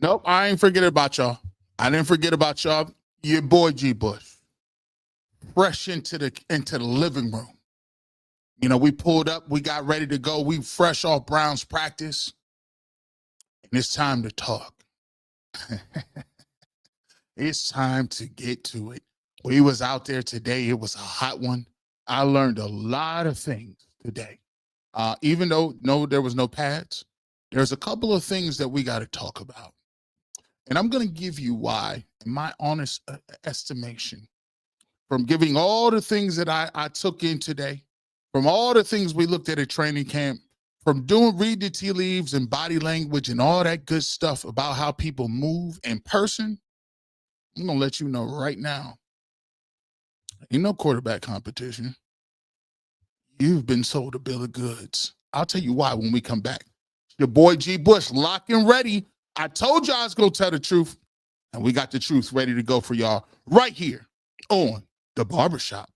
Nope, I ain't forget about y'all. I didn't forget about y'all. Your boy G Bush, fresh into the living room. You know, we pulled up, we got ready to go. We fresh off Brown's practice, and it's time to talk. It's time to get to it. We was out there today. It was a hot one. I learned a lot of things today. Even though there was no pads, there's a couple of things that we got to talk about. And I'm going to give you why, in my honest estimation, from giving all the things that I took in today, from all the things we looked at training camp, from read the tea leaves and body language and all that good stuff about how people move in person. I'm going to let you know right now, ain't no quarterback competition. You've been sold a bill of goods. I'll tell you why when we come back. Your boy G Bush, locked and ready. I told y'all I was going to tell the truth, and we got the truth ready to go for y'all right here on The Barbershop.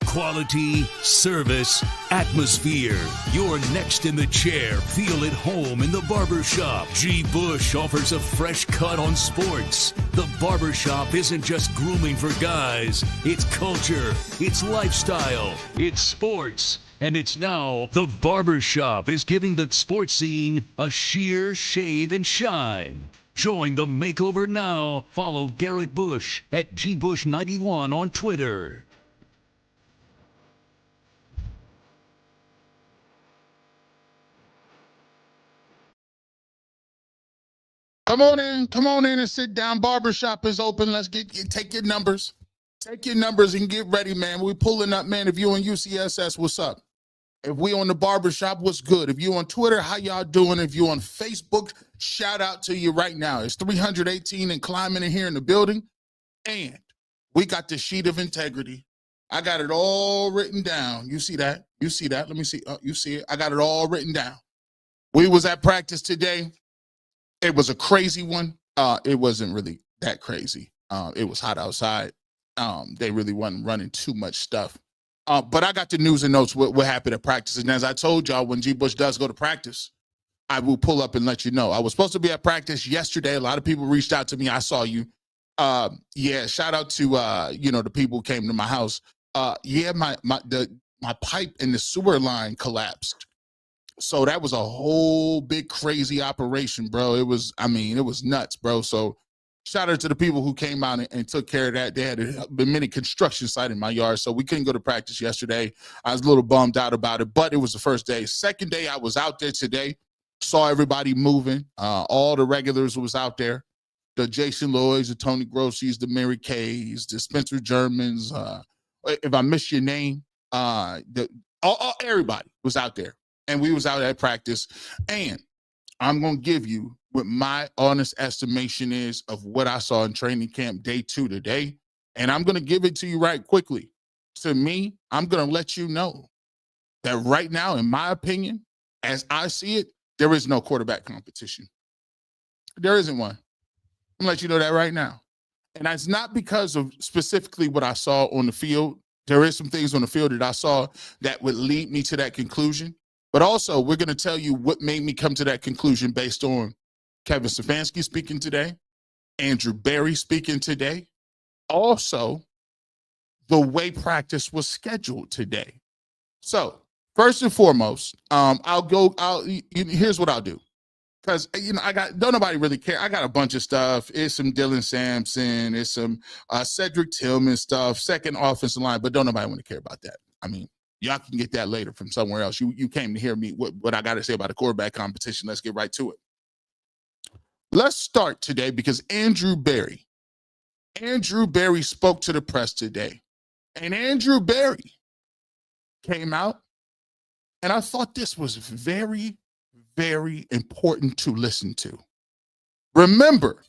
Quality, service, atmosphere. You're next in the chair. Feel at home in the barbershop. G. Bush offers a fresh cut on sports. The barbershop isn't just grooming for guys. It's culture. It's lifestyle. It's sports. And it's now the barbershop is giving the sports scene a sheer shade and shine. Join the makeover now. Follow Garrett Bush at GBush91 on Twitter. Come on in and sit down. Barbershop is open. Let's take your numbers. Take your numbers and get ready, man. We pulling up, man. If you on UCSS, what's up? If we on the barbershop, what's good? If you on Twitter, how y'all doing? If you on Facebook, shout out to you right now. It's 318 and climbing in here in the building. And we got the sheet of integrity. I got it all written down. You see that? You see that? Let me see. You see it? I got it all written down. We was at practice today. It was a crazy one. It wasn't really that crazy. It was hot outside. They really wasn't running too much stuff. But I got the news and notes what happened at practice. And as I told y'all, when G. Bush does go to practice, I will pull up and let you know. I was supposed to be at practice yesterday. A lot of people reached out to me. I saw you. Yeah, shout out to the people who came to my house. Yeah, my pipe in the sewer line collapsed. So that was a whole big crazy operation, bro. It was nuts, bro. So shout out to the people who came out and took care of that. They had a mini construction site in my yard, so we couldn't go to practice yesterday. I was a little bummed out about it, but it was the first day. Second day, I was out there today, saw everybody moving. All the regulars was out there. The Jason Lloyds, the Tony Grossies, the Mary Kays, the Spencer Germans. If I miss your name, everybody was out there. And we was out at practice. And I'm going to give you what my honest estimation is of what I saw in training camp day 2 today. And I'm going to give it to you right quickly. To me, I'm going to let you know that right now, in my opinion, as I see it, there is no quarterback competition. There isn't one. I'm going to let you know that right now. And that's not because of specifically what I saw on the field. There is some things on the field that I saw that would lead me to that conclusion. But also, we're going to tell you what made me come to that conclusion based on Kevin Stefanski speaking today, Andrew Berry speaking today, also the way practice was scheduled today. So first and foremost, here's what I'll do. Because, don't nobody really care. I got a bunch of stuff. It's some Dylan Sampson. It's some Cedric Tillman stuff, second offensive line, but don't nobody want to care about that. I mean, y'all can get that later from somewhere else. You came to hear me what I got to say about the quarterback competition. Let's get right to it. Let's start today because Andrew Berry spoke to the press today. And Andrew Berry came out, and I thought this was very, very important to listen to. Remember,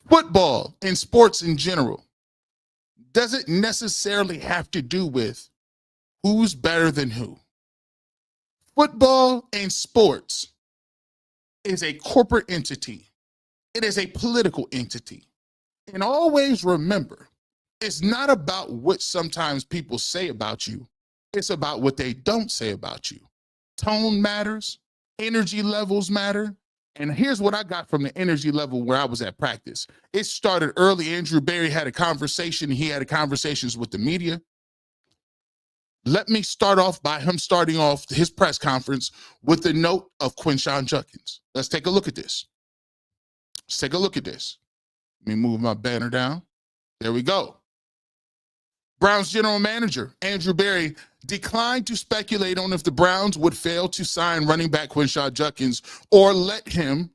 football and sports in general doesn't necessarily have to do with who's better than who. Football and sports is a corporate entity. It is a political entity. And always remember, It's not about what sometimes people say about you. It's about what they don't say about you. Tone matters, energy levels matter. And here's what I got from the energy level where I was at practice. It started early. Andrew Berry had a conversation. He had conversations with the media. Let me start off by him starting off his press conference with the note of Quinshon Judkins. Let's take a look at this. Let's take a look at this. Let me move my banner down. There we go. Browns general manager Andrew Berry declined to speculate on if the Browns would fail to sign running back Quinshon Judkins or let him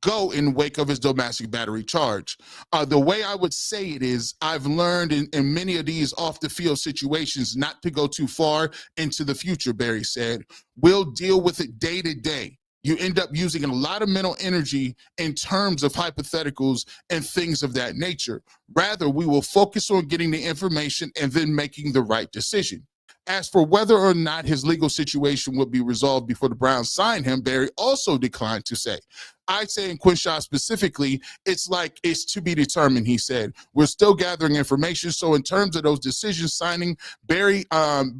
go in wake of his domestic battery charge. The way I would say it is, I've learned in many of these off-the-field situations not to go too far into the future, Berry said. We'll deal with it day to day. You end up using a lot of mental energy in terms of hypotheticals and things of that nature. Rather, we will focus on getting the information and then making the right decision. As for whether or not his legal situation would be resolved before the Browns sign him, Berry also declined to say. I'd say in Quinshon specifically, it's to be determined, he said. We're still gathering information. So in terms of those decisions, signing, Berry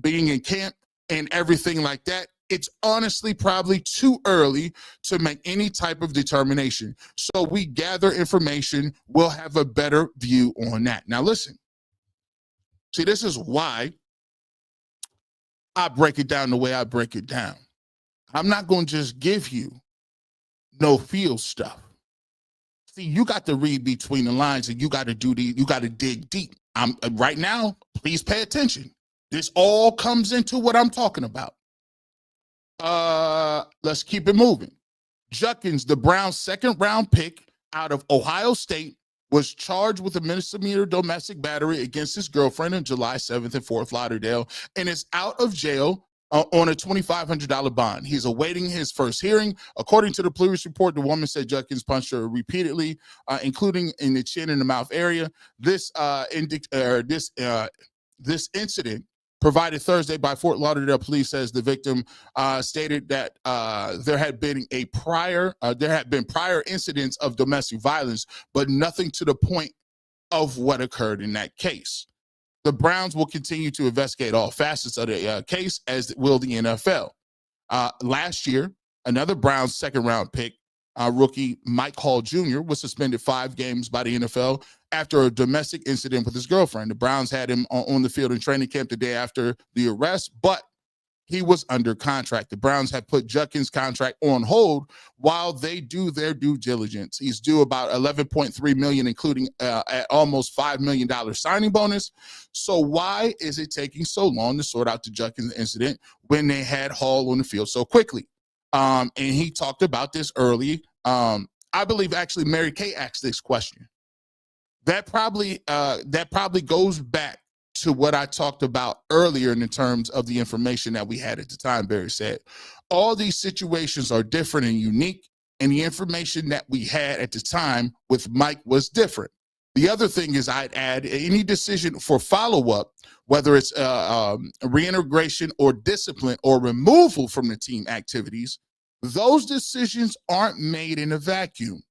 being in camp and everything like that, it's honestly probably too early to make any type of determination. So we gather information. We'll have a better view on that. Now listen, see, this is why I break it down the way I break it down. I'm not going to just give you no field stuff. See, you got to read between the lines and you got to you got to dig deep. Right now, please pay attention. This all comes into what I'm talking about. Let's keep it moving. Judkins, the Browns' second-round pick out of Ohio State, was charged with a misdemeanor domestic battery against his girlfriend on July 7th in Fort Lauderdale and is out of jail on a $2,500 bond. He's awaiting his first hearing. According to the police report, the woman said Judkins punched her repeatedly, including in the chin and the mouth area. This incident provided Thursday by Fort Lauderdale police says the victim stated that there had been prior incidents of domestic violence, but nothing to the point of what occurred in that case. The Browns will continue to investigate all facets of the case, as will the NFL. Last year, another Browns second-round pick, rookie Mike Hall Jr., was suspended 5 games by the NFL after a domestic incident with his girlfriend. The Browns had him on the field in training camp the day after the arrest, but he was under contract. The Browns have put Judkins' contract on hold while they do their due diligence. He's due about $11.3 million, including at almost $5 million signing bonus. So why is it taking so long to sort out the Judkins incident when they had Hall on the field so quickly? And he talked about this early. I believe actually Mary Kay asked this question. That probably goes back to what I talked about earlier in terms of the information that we had at the time. Berry said, all these situations are different and unique, and the information that we had at the time with Mike was different. The other thing is I'd add any decision for follow-up, whether it's reintegration or discipline or removal from the team activities, those decisions aren't made in a vacuum.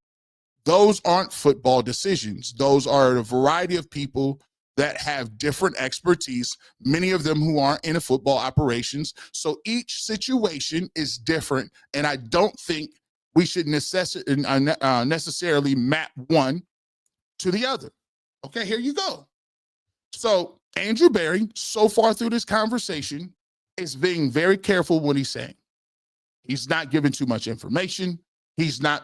Those aren't football decisions. Those are a variety of people that have different expertise, many of them who aren't in a football operations. So each situation is different, and I don't think we should necessarily map one to the other. Okay, here you go. So Andrew Berry, so far through this conversation, is being very careful what he's saying. He's not giving too much information. He's not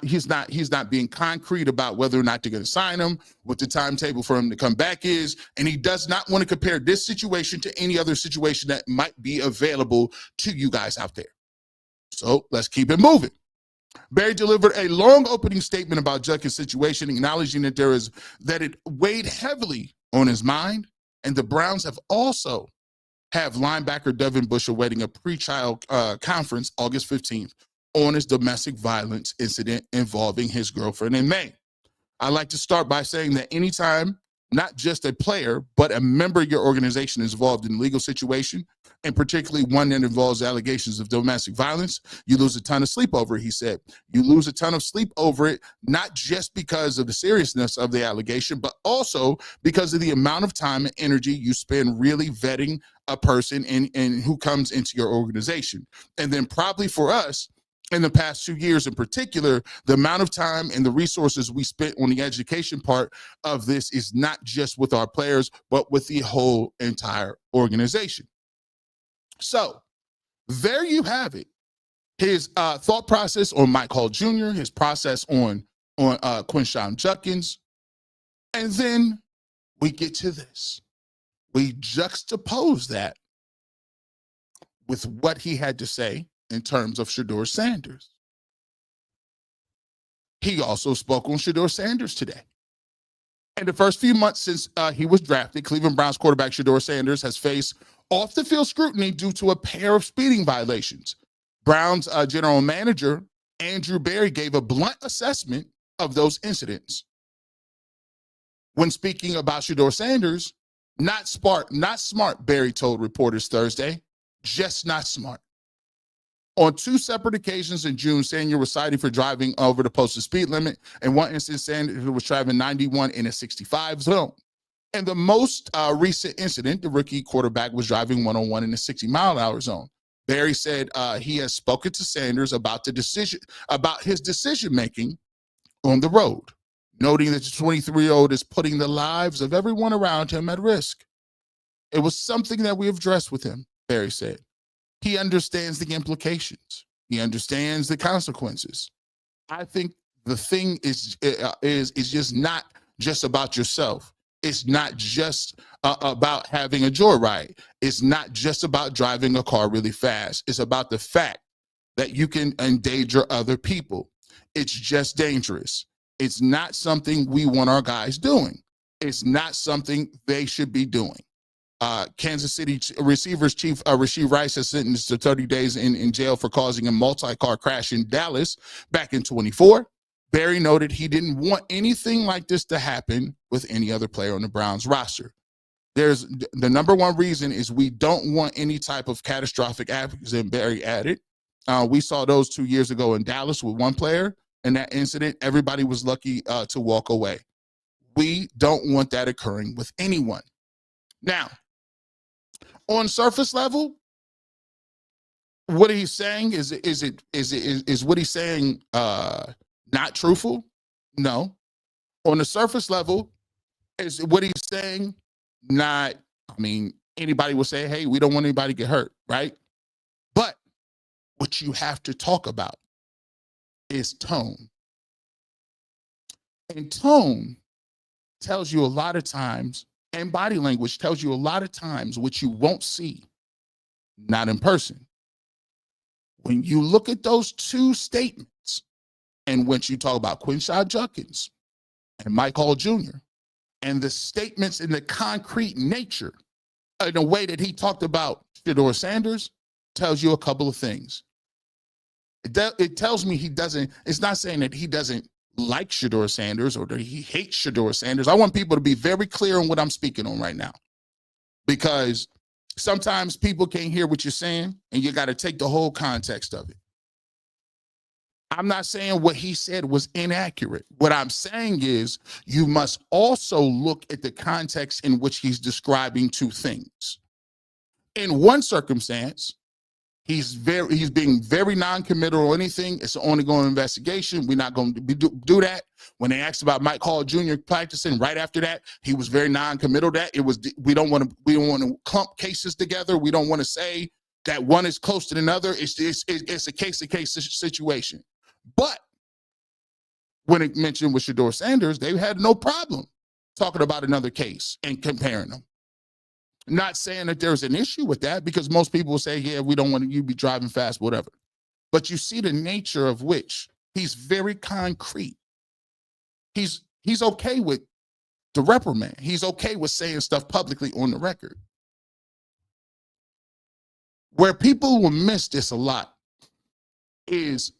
being concrete about whether or not they're going to sign him, what the timetable for him to come back is, and he does not want to compare this situation to any other situation that might be available to you guys out there. So let's keep it moving. Berry delivered a long opening statement about Judkins' situation, acknowledging that it weighed heavily on his mind, and the Browns have also have linebacker Devin Bush awaiting a pre-trial conference August 15th on his domestic violence incident involving his girlfriend in May. I'd like to start by saying that anytime not just a player, but a member of your organization is involved in a legal situation, and particularly one that involves allegations of domestic violence, you lose a ton of sleep over it, he said. You lose a ton of sleep over it, not just because of the seriousness of the allegation, but also because of the amount of time and energy you spend really vetting a person and who comes into your organization. And then probably for us, in the past 2 years in particular, the amount of time and the resources we spent on the education part of this is not just with our players, but with the whole entire organization. So there you have it. His thought process on Mike Hall Jr., his process on Quinshon Judkins. And then we get to this. We juxtapose that with what he had to say in terms of Shedeur Sanders. He also spoke on Shedeur Sanders today. In the first few months since he was drafted, Cleveland Browns quarterback Shedeur Sanders has faced off-the-field scrutiny due to a pair of speeding violations. Browns general manager Andrew Berry gave a blunt assessment of those incidents. When speaking about Shedeur Sanders, not smart, Berry told reporters Thursday, just not smart. On 2 separate occasions in June, Sanders was cited for driving over the posted speed limit. In one instance, Sanders was driving 91 in a 65 zone. In the most recent incident, the rookie quarterback was driving 101 in a 60-mile-an-hour zone. Berry said he has spoken to Sanders about his decision-making on the road, noting that the 23-year-old is putting the lives of everyone around him at risk. It was something that we have addressed with him, Berry said. He understands the implications. He understands the consequences. I think the thing is just not just about yourself. It's not just about having a joyride. It's not just about driving a car really fast. It's about the fact that you can endanger other people. It's just dangerous. It's not something we want our guys doing. It's not something they should be doing. Kansas City receivers chief Rashee Rice has sentenced to 30 days in jail for causing a multi-car crash in Dallas back in 24. Berry noted he didn't want anything like this to happen with any other player on the Browns roster. There's the number one reason is we don't want any type of catastrophic accident, Berry added. We saw those 2 years ago in Dallas with one player. In that incident, everybody was lucky to walk away. We don't want that occurring with anyone. Now, on surface level, what he's saying is what he's saying not truthful? No. On the surface level, is what he's saying not, anybody will say, hey, we don't want anybody to get hurt, right? But what you have to talk about is tone. And tone tells you a lot of times, and body language tells you a lot of times what you won't see, not in person. When you look at those 2 statements, and when you talk about Quinshon Judkins and Mike Hall Jr., and the statements in the concrete nature, in the way that he talked about Shedeur Sanders, tells you a couple of things. It tells me it's not saying that he doesn't like Shedeur Sanders or that he hates Shedeur Sanders. I want people to be very clear on what I'm speaking on right now, because sometimes people can't hear what you're saying and you got to take the whole context of it. I'm not saying what he said was inaccurate. What I'm saying is you must also look at the context in which he's describing 2 things. In one circumstance, he's being very non-committal or anything. It's an ongoing investigation. We're not going to do that. When they asked about Mike Hall Jr. practicing right after that, he was very non-committal. That it was we don't want to clump cases together. We don't want to say that one is close to another. It's a case-to-case situation. But when it mentioned with Shedeur Sanders, they had no problem talking about another case and comparing them. Not saying that there's an issue with that, because most people will say, yeah, we don't want you to be driving fast, whatever. But you see the nature of which he's very concrete. He's okay with the reprimand. He's okay with saying stuff publicly on the record. Where people will miss this a lot is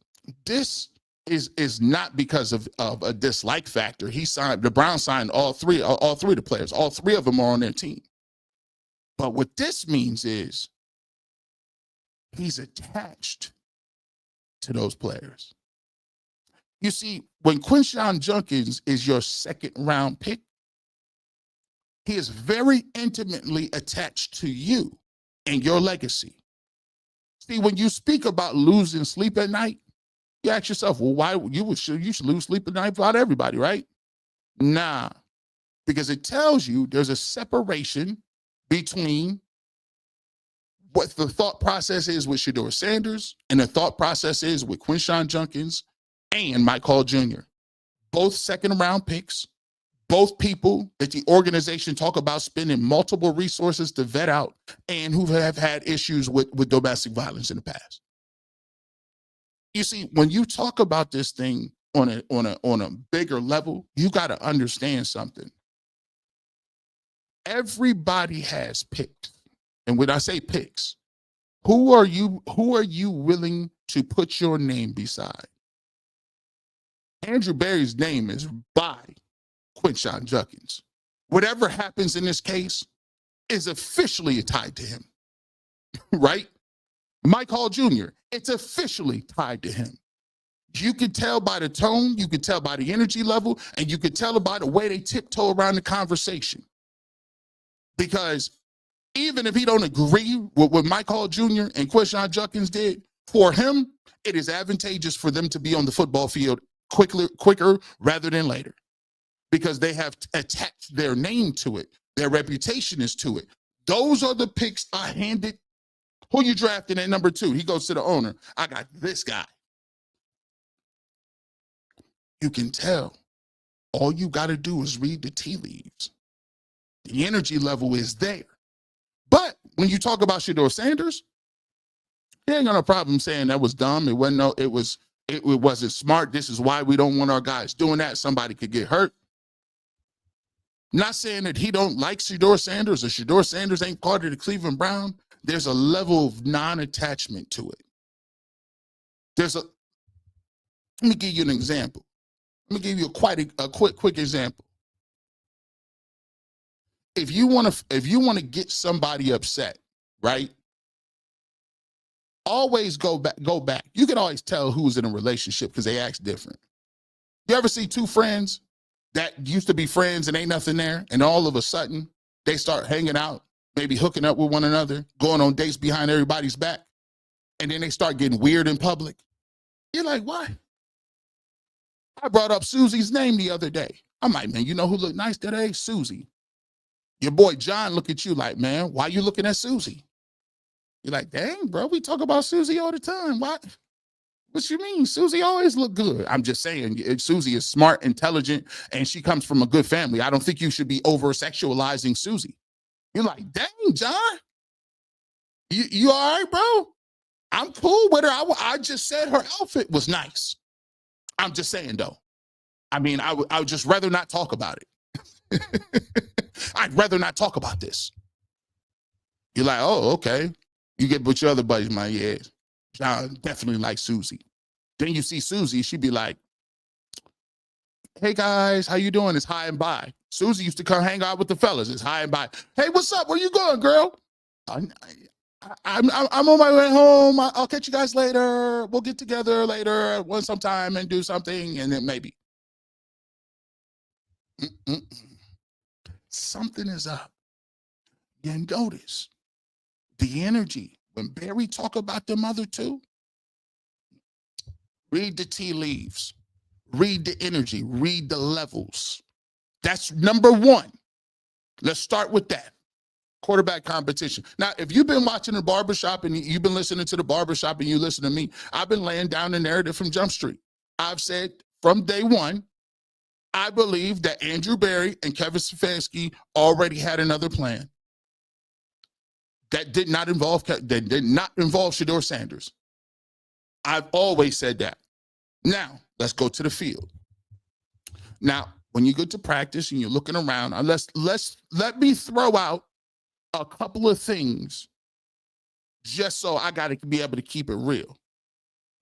this is not because of a dislike factor. The Browns signed all three of the players. All three of them are on their team. But what this means is he's attached to those players. You see, when Quinshon Judkins is your second round pick, he is very intimately attached to you and your legacy. See, when you speak about losing sleep at night, you ask yourself, well, why you should lose sleep at night about everybody, right? Nah, because it tells you there's a separation between what the thought process is with Shedeur Sanders and the thought process is with Quinshon Judkins and Mike Hall Jr. Both second-round picks, both people that the organization talk about spending multiple resources to vet out and who have had issues with domestic violence in the past. You see, when you talk about this thing on a bigger level, you got to understand something. Everybody has picks. And when I say picks, who are you willing to put your name beside? Andrew Berry's name is by Quinshon Judkins. Whatever happens in this case is officially tied to him, right? Mike Hall Jr., it's officially tied to him. You can tell by the tone, you can tell by the energy level, and you can tell by the way they tiptoe around the conversation. Because even if he don't agree with what Mike Hall Jr. and Quinshon Judkins did, for him, it is advantageous for them to be on the football field quicker rather than later, because they have attached their name to it. Their reputation is to it. Those are the picks I handed. Who you drafting at number 2? He goes to the owner. I got this guy. You can tell. All you got to do is read the tea leaves. The energy level is there. But when you talk about Shedeur Sanders, he ain't got no problem saying that was dumb. It wasn't smart. This is why we don't want our guys doing that. Somebody could get hurt. Not saying that he don't like Shedeur Sanders or Shedeur Sanders ain't part of the Cleveland Brown. There's a level of non-attachment to it. Let me give you an example. Let me give you a quick example. If you want to get somebody upset, right? Always go back. You can always tell who's in a relationship because they act different. You ever see two friends that used to be friends and ain't nothing there, and all of a sudden they start hanging out, maybe hooking up with one another, going on dates behind everybody's back, and then they start getting weird in public? You're like, what? I brought up Susie's name the other day. I'm like, man, you know who looked nice today? Susie. Your boy John look at you like, man, why you looking at Susie? You're like, dang, bro, we talk about Susie all the time. What you mean? Susie always look good. I'm just saying, Susie is smart, intelligent, and she comes from a good family. I don't think you should be over-sexualizing Susie. You're like, dang, John, you all right, bro? I'm cool with her. I just said her outfit was nice. I'm just saying, though. I mean, I would just rather not talk about it. I'd rather not talk about this. You're like, oh, okay. You get with your other buddies, my yeah, John definitely likes Susie. Then you see Susie, she'd be like, hey guys, how you doing? It's hi and bye. Susie used to come hang out with the fellas. It's hi and bye. Hey, what's up? Where you going, girl? I'm on my way home. I'll catch you guys later. We'll get together later sometime and do something, and then maybe. Something is up. You notice the energy. When Barry talk about them other two, read the tea leaves, read the energy, read the levels. That's number one. Let's start with that. Quarterback competition. Now, if you've been watching the barbershop and you've been listening to the barbershop and you listen to me, I've been laying down the narrative from Jump Street. I've said from day one, I believe that Andrew Berry and Kevin Stefanski already had another plan that did not involve Shedeur Sanders. I've always said that. Now, let's go to the field. Now, when you go to practice and you're looking around, let me throw out a couple of things just so I got to be able to keep it real.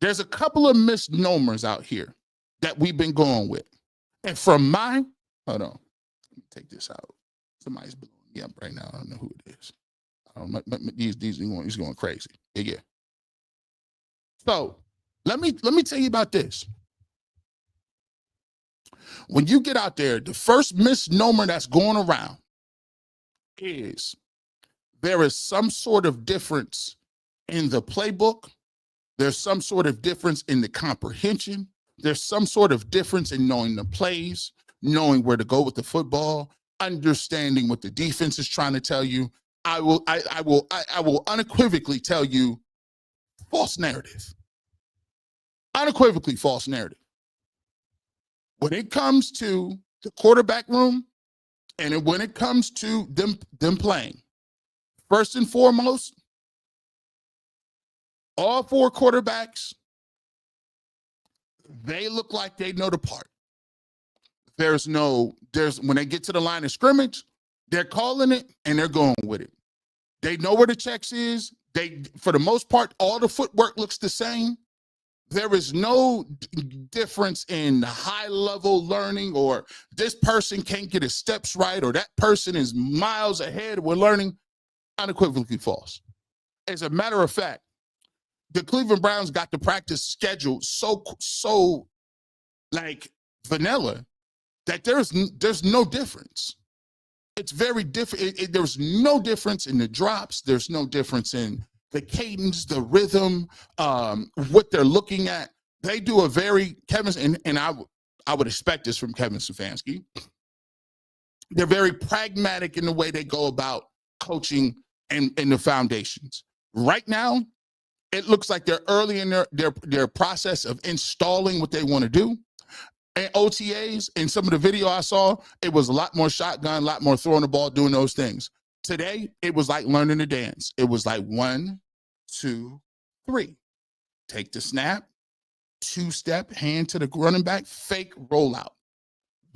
There's a couple of misnomers out here that we've been going with. And from my, hold on, let me take this out. Somebody's blowing me up right now. I don't know who it is. He's going crazy. Yeah. So let me tell you about this. When you get out there, the first misnomer that's going around is there is some sort of difference in the playbook. There's some sort of difference in the comprehension. There's some sort of difference in knowing the plays, knowing where to go with the football, understanding what the defense is trying to tell you. I will unequivocally tell you false narrative. Unequivocally false narrative. When it comes to the quarterback room and when it comes to them playing, first and foremost, all four quarterbacks, they look like they know the part. When they get to the line of scrimmage, they're calling it and they're going with it. They know where the checks is. For the most part, all the footwork looks the same. There is no difference in high-level learning, or this person can't get his steps right, or that person is miles ahead with learning. Unequivocally false. As a matter of fact, the Cleveland Browns got the practice schedule so like vanilla that there's no difference. It's very different. There's no difference in the drops. There's no difference in the cadence, the rhythm, what they're looking at. They do a very, and I would expect this from Kevin Stefanski. They're very pragmatic in the way they go about coaching and the foundations. Right now, it looks like they're early in their process of installing what they want to do. And OTAs, in some of the video I saw, it was a lot more shotgun, a lot more throwing the ball, doing those things. Today, it was like learning to dance. It was like 1, 2, 3. Take the snap, 2-step, hand to the running back, fake rollout.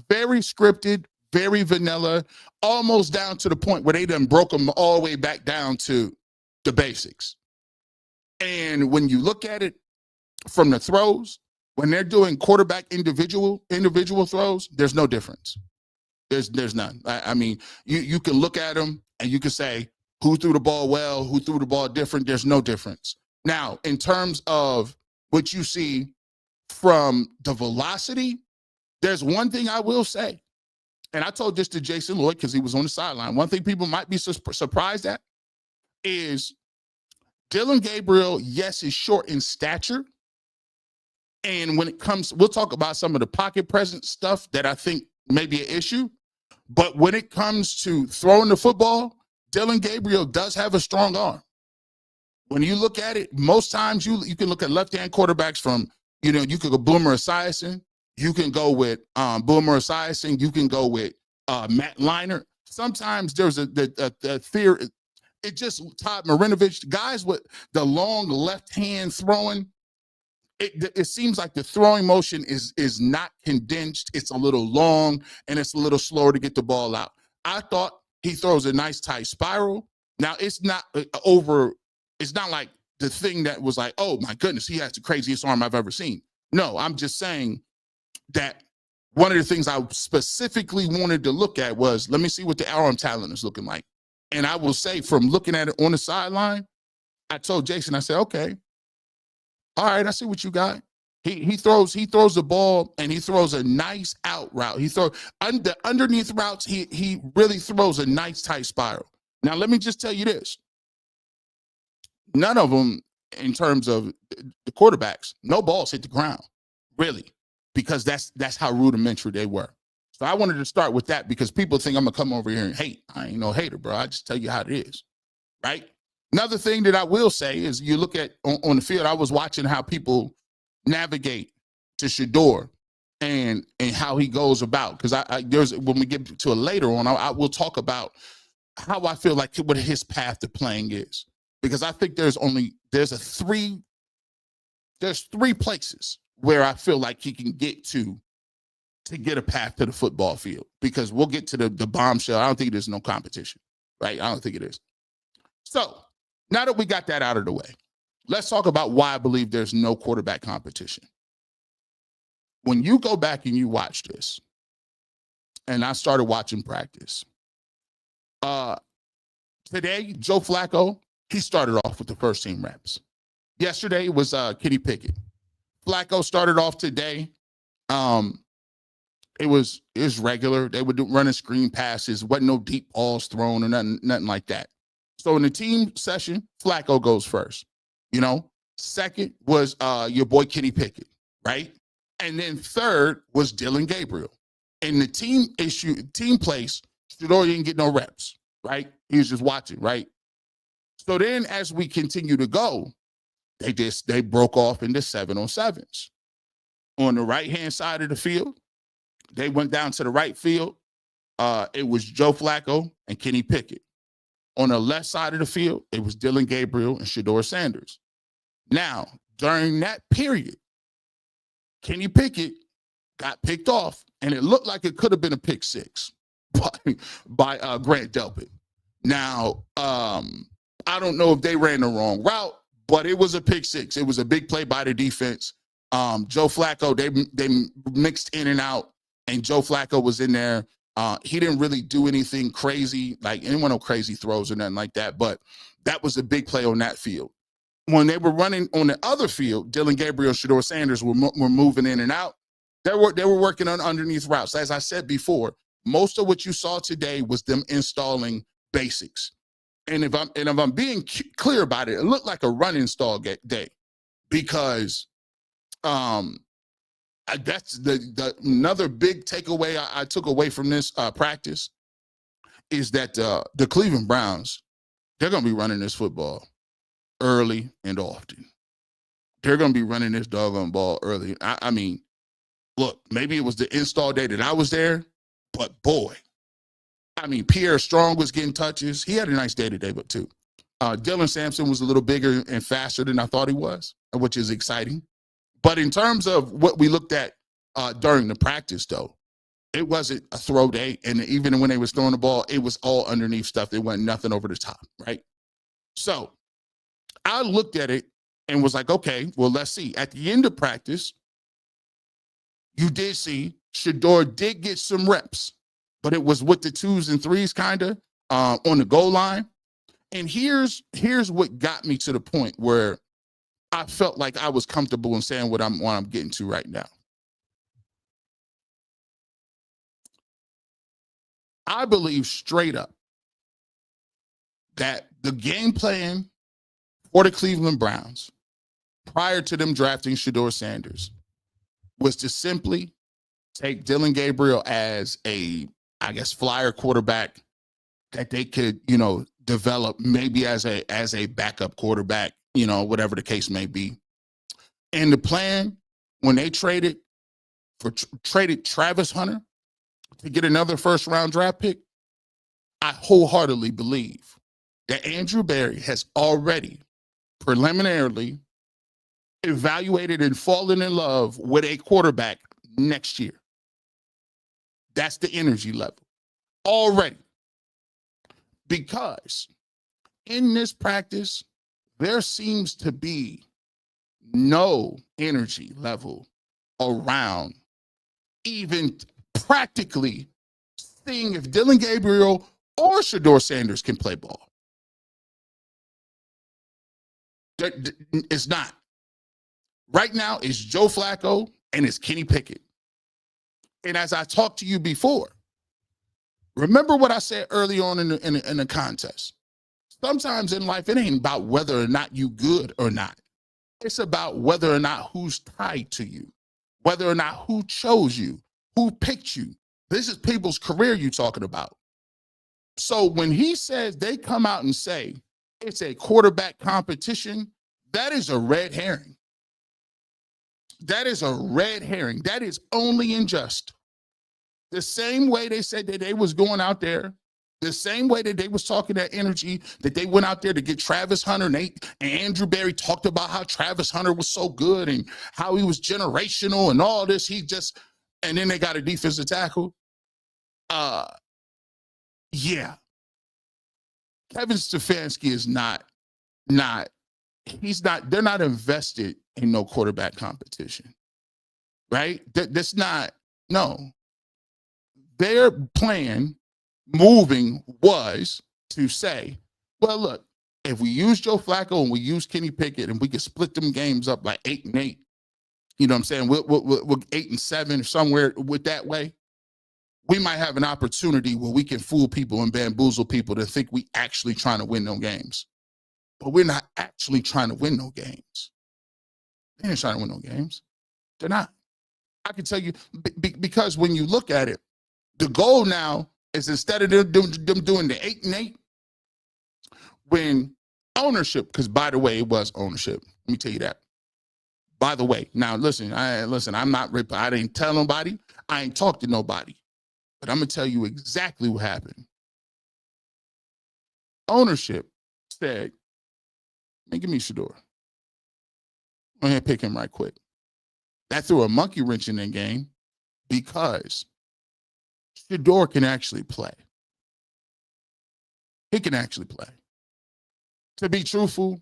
Very scripted, very vanilla, almost down to the point where they done broke them all the way back down to the basics. And when you look at it from the throws, when they're doing quarterback individual throws, there's no difference. There's none. I mean, you can look at them and you can say who threw the ball well, who threw the ball different. There's no difference. Now, in terms of what you see from the velocity, there's one thing I will say, and I told this to Jason Lloyd because he was on the sideline. One thing people might be surprised at is Dillon Gabriel, yes, is short in stature. And when it comes, we'll talk about some of the pocket presence stuff that I think may be an issue. But when it comes to throwing the football, Dillon Gabriel does have a strong arm. When you look at it, most times you can look at left-hand quarterbacks from, you could go Boomer Esiason. You can go with Boomer Esiason. You can go with Matt Leinart. Sometimes there's a theory. It just Todd Marinovich, guys with the long left hand throwing. It seems like the throwing motion is not condensed. It's a little long and it's a little slower to get the ball out. I thought he throws a nice tight spiral. Now it's not it's not like the thing that was like, oh my goodness, he has the craziest arm I've ever seen. No, I'm just saying that one of the things I specifically wanted to look at was, let me see what the arm talent is looking like. And I will say, from looking at it on the sideline, I told Jason, I said, okay, all right, I see what you got. He throws the ball and he throws a nice out route. He throws underneath routes. He really throws a nice tight spiral. Now, let me just tell you this. None of them, in terms of the quarterbacks, no balls hit the ground, really, because that's how rudimentary they were. So I wanted to start with that because people think I'm going to come over here and hate. I ain't no hater, bro. I just tell you how it is, right? Another thing that I will say is you look at on the field, I was watching how people navigate to Shedeur and how he goes about. Because there's when we get to it later on, I will talk about how I feel like what his path to playing is. Because I think there's three places where I feel like he can get to get a path to the football field. Because we'll get to the bombshell. I don't think there's no competition, right? I don't think it is. So now that we got that out of the way, Let's talk about why I believe there's no quarterback competition. When you go back and you watch this, and I started watching practice, today, Joe Flacco, he started off with the first team reps. Yesterday was Kenny Pickett. Flacco started off today. It was regular. They were running screen passes. Wasn't no deep balls thrown or nothing like that. So in the team session, Flacco goes first. Second was your boy Kenny Pickett, right? And then third was Dillon Gabriel. In the team place, Shedeur didn't get no reps, right? He was just watching, right? So then as we continue to go, they broke off into 7-on-7s. On the right-hand side of the field, they went down to the right field. It was Joe Flacco and Kenny Pickett. On the left side of the field, it was Dillon Gabriel and Shedeur Sanders. Now, during that period, Kenny Pickett got picked off, and it looked like it could have been a pick six by Grant Delpit. Now, I don't know if they ran the wrong route, but it was a pick six. It was a big play by the defense. Joe Flacco, they mixed in and out, and Joe Flacco was in there. He didn't really do anything crazy, like anyone no crazy throws or nothing like that, but that was a big play on that field. When they were running on the other field, Dillon Gabriel, Shedeur Sanders were moving in and out. They were working on underneath routes. As I said before, most of what you saw today was them installing basics. And if I'm being clear about it, it looked like a run install day, because that's the another big takeaway I took away from this practice is that the Cleveland Browns, they're going to be running this football early and often. They're going to be running this doggone ball early. I mean, look, maybe it was the install day that I was there, but boy, I mean, Pierre Strong was getting touches. He had a nice day today, but too. Dylan Sampson was a little bigger and faster than I thought he was, which is exciting. But in terms of what we looked at during the practice, though, it wasn't a throw day. And even when they was throwing the ball, it was all underneath stuff. There wasn't nothing over the top, right? So I looked at it and was like, okay, well, let's see. At the end of practice, you did see Shedeur did get some reps, but it was with the 2s and 3s kind of on the goal line. And here's what got me to the point where I felt like I was comfortable in saying what I'm getting to right now. I believe straight up that the game plan for the Cleveland Browns prior to them drafting Shedeur Sanders was to simply take Dillon Gabriel as a, I guess, flyer quarterback that they could, develop maybe as a backup quarterback, whatever the case may be. And the plan when they traded Travis Hunter to get another first-round draft pick, I wholeheartedly believe that Andrew Berry has already preliminarily evaluated and fallen in love with a quarterback next year. That's the energy level already. Because in this practice, there seems to be no energy level around even practically seeing if Dillon Gabriel or Shedeur Sanders can play ball. It's not. Right now, it's Joe Flacco and it's Kenny Pickett. And as I talked to you before, remember what I said early on in the contest. Sometimes in life, it ain't about whether or not you good or not. It's about whether or not who's tied to you, whether or not who chose you, who picked you. This is people's career you're talking about. So when he says they come out and say it's a quarterback competition, that is a red herring. That is a red herring. That is only unjust. The same way they said that they was going out there, the same way that they was talking that energy, that they went out there to get Travis Hunter, and Andrew Berry talked about how Travis Hunter was so good and how he was generational and all this. And then they got a defensive tackle. Yeah. Kevin Stefanski is not they're not invested in no quarterback competition, right? That's not, no. Their plan moving was to say, well, look, if we use Joe Flacco and we use Kenny Pickett and we could split them games up by 8-8, you know what I'm saying? We're 8-7 somewhere with that way. We might have an opportunity where we can fool people and bamboozle people to think we actually trying to win no games. But we're not actually trying to win no games. They ain't trying to win no games. They're not. I can tell you, because when you look at it, the goal now is instead of them doing the 8-8, when ownership, because by the way, it was ownership. Let me tell you that. By the way, now listen, I'm not ripping. I didn't tell nobody. I ain't talked to nobody. But I'm going to tell you exactly what happened. Ownership said, man, give me Shedeur. Go ahead and pick him right quick. That threw a monkey wrench in the game because Shedeur can actually play. He can actually play. To be truthful,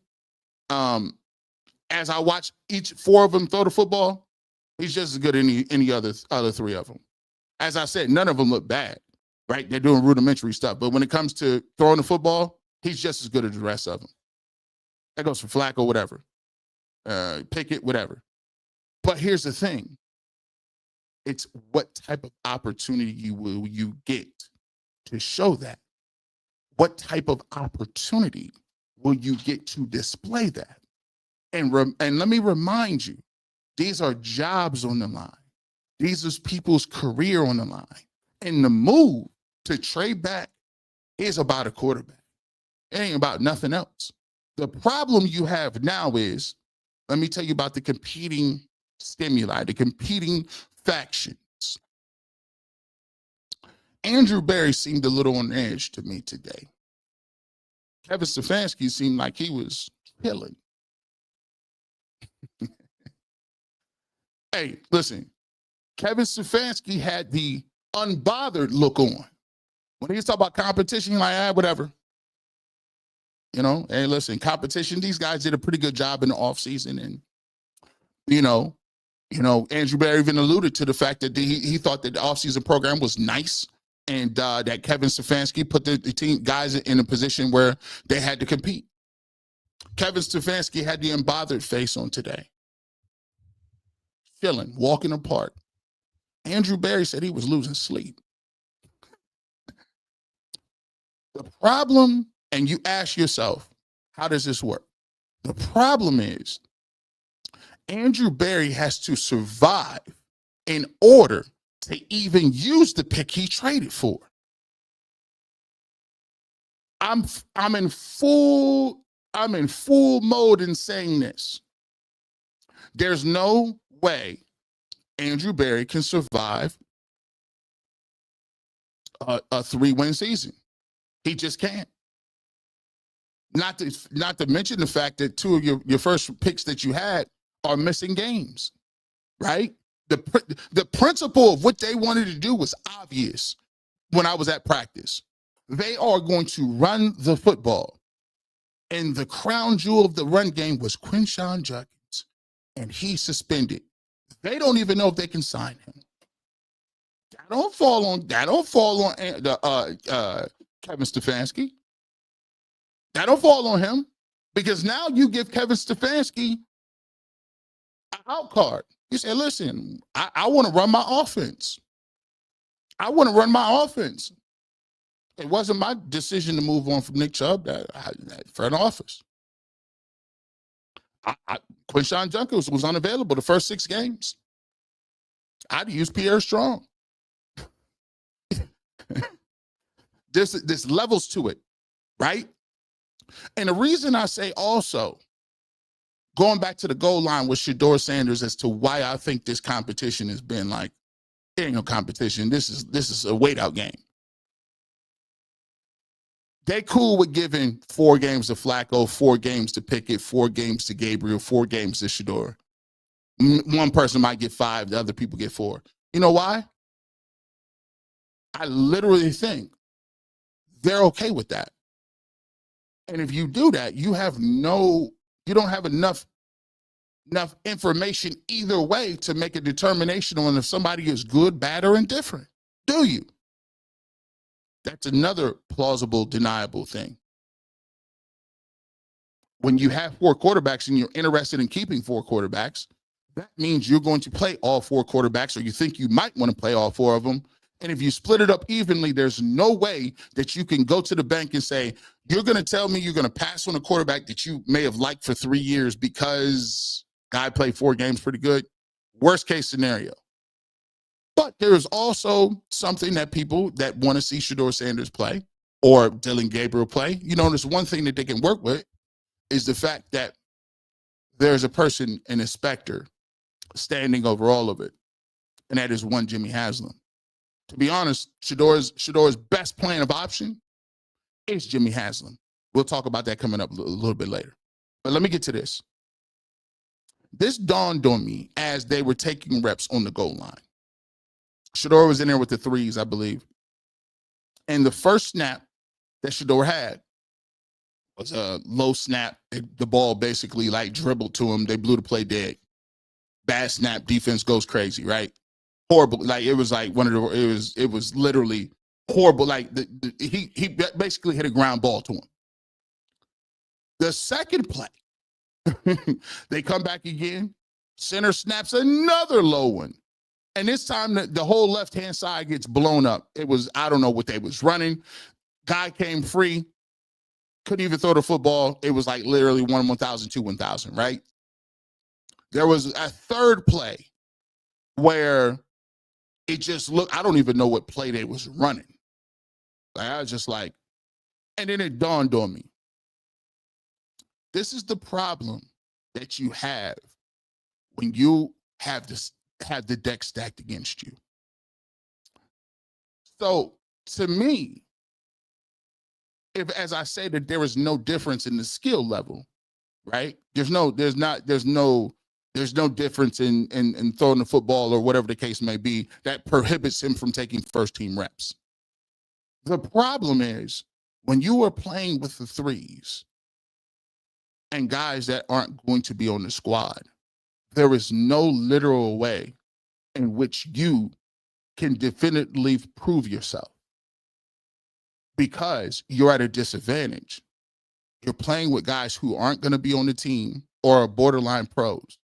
as I watch each 4 of them throw the football, he's just as good as any other 3 of them. As I said, none of them look bad, right? They're doing rudimentary stuff. But when it comes to throwing the football, he's just as good as the rest of them. That goes for Flacco, whatever. Pickett, whatever. But here's the thing. It's what type of opportunity will you get to show that? What type of opportunity will you get to display that? And let me remind you, these are jobs on the line. These are people's career on the line. And the move to trade back is about a quarterback. It ain't about nothing else. The problem you have now is, let me tell you about the competing stimuli, the competing factions. Andrew Berry seemed a little on edge to me today. Kevin Stefanski seemed like he was chilling. Hey, listen, Kevin Stefanski had the unbothered look on. When he was talking about competition, he's like, whatever. You know, hey, listen, competition, these guys did a pretty good job in the offseason. And, you know, Andrew Berry even alluded to the fact that he thought that the offseason program was nice and that Kevin Stefanski put the team guys in a position where they had to compete. Kevin Stefanski had the unbothered face on today. Chilling, walking apart. Andrew Berry said he was losing sleep. The problem, and you ask yourself, how does this work? The problem is Andrew Berry has to survive in order to even use the pick he traded for. I'm in full mode in saying this. There's no way Andrew Berry can survive a 3-win season. He just can't. Not to mention the fact that 2 of your first picks that you had are missing games, right? The principle of what they wanted to do was obvious when I was at practice. They are going to run the football. And the crown jewel of the run game was Quinshon Judkins, and he's suspended. They don't even know if they can sign him. That don't fall on Kevin Stefanski. That don't fall on him, because now you give Kevin Stefanski an out card. You say, listen, I want to run my offense. I want to run my offense. It wasn't my decision to move on from Nick Chubb, that front office. Quinshon Judkins was unavailable the first 6 games. I'd use Pierre Strong. There's levels to it, right? And the reason I say also, going back to the goal line with Shedeur Sanders as to why I think this competition has been like, it ain't no competition. This is a wait out game. They cool with giving 4 games to Flacco, 4 games to Pickett, 4 games to Gabriel, 4 games to Shedeur. One person might get 5, the other people get 4. You know why? I literally think they're okay with that. And if you do that, you have no You don't have enough information either way to make a determination on if somebody is good, bad, or indifferent. Do you? That's another plausible, deniable thing. When you have 4 quarterbacks and you're interested in keeping 4 quarterbacks, that means you're going to play all 4 quarterbacks, or you think you might want to play all 4 of them. And if you split it up evenly, there's no way that you can go to the bank and say, you're going to tell me you're going to pass on a quarterback that you may have liked for 3 years because guy played 4 games pretty good. Worst case scenario. But there is also something that people that want to see Shedeur Sanders play or Dylan Gabriel play, there's one thing that they can work with is the fact that there's a person, an inspector, standing over all of it, and that is one Jimmy Haslam. To be honest, Shedeur's best plan of option is Jimmy Haslam. We'll talk about that coming up a little bit later. But let me get to this. This dawned on me as they were taking reps on the goal line. Shedeur was in there with the 3s, I believe. And the first snap that Shedeur had was a low snap. The ball basically like dribbled to him. They blew the play dead. Bad snap, defense goes crazy, right? Horrible. Like it was like it was literally horrible. Like he basically hit a ground ball to him. The second play, they come back again. Center snaps another low one. And this time the whole left-hand side gets blown up. It was, I don't know what they was running. Guy came free. Couldn't even throw the football. It was like literally 1,000, 1,000, right? There was a third play where it just looked, I don't even know what play they was running. Like, I was just like, and then it dawned on me. This is the problem that you have when you have the deck stacked against you. So to me, if, as I say, that there is no difference in the skill level, right? There's no difference in throwing the football or whatever the case may be that prohibits him from taking first team reps. The problem is when you are playing with the 3s and guys that aren't going to be on the squad, there is no literal way in which you can definitively prove yourself because you're at a disadvantage. You're playing with guys who aren't going to be on the team or are borderline pros.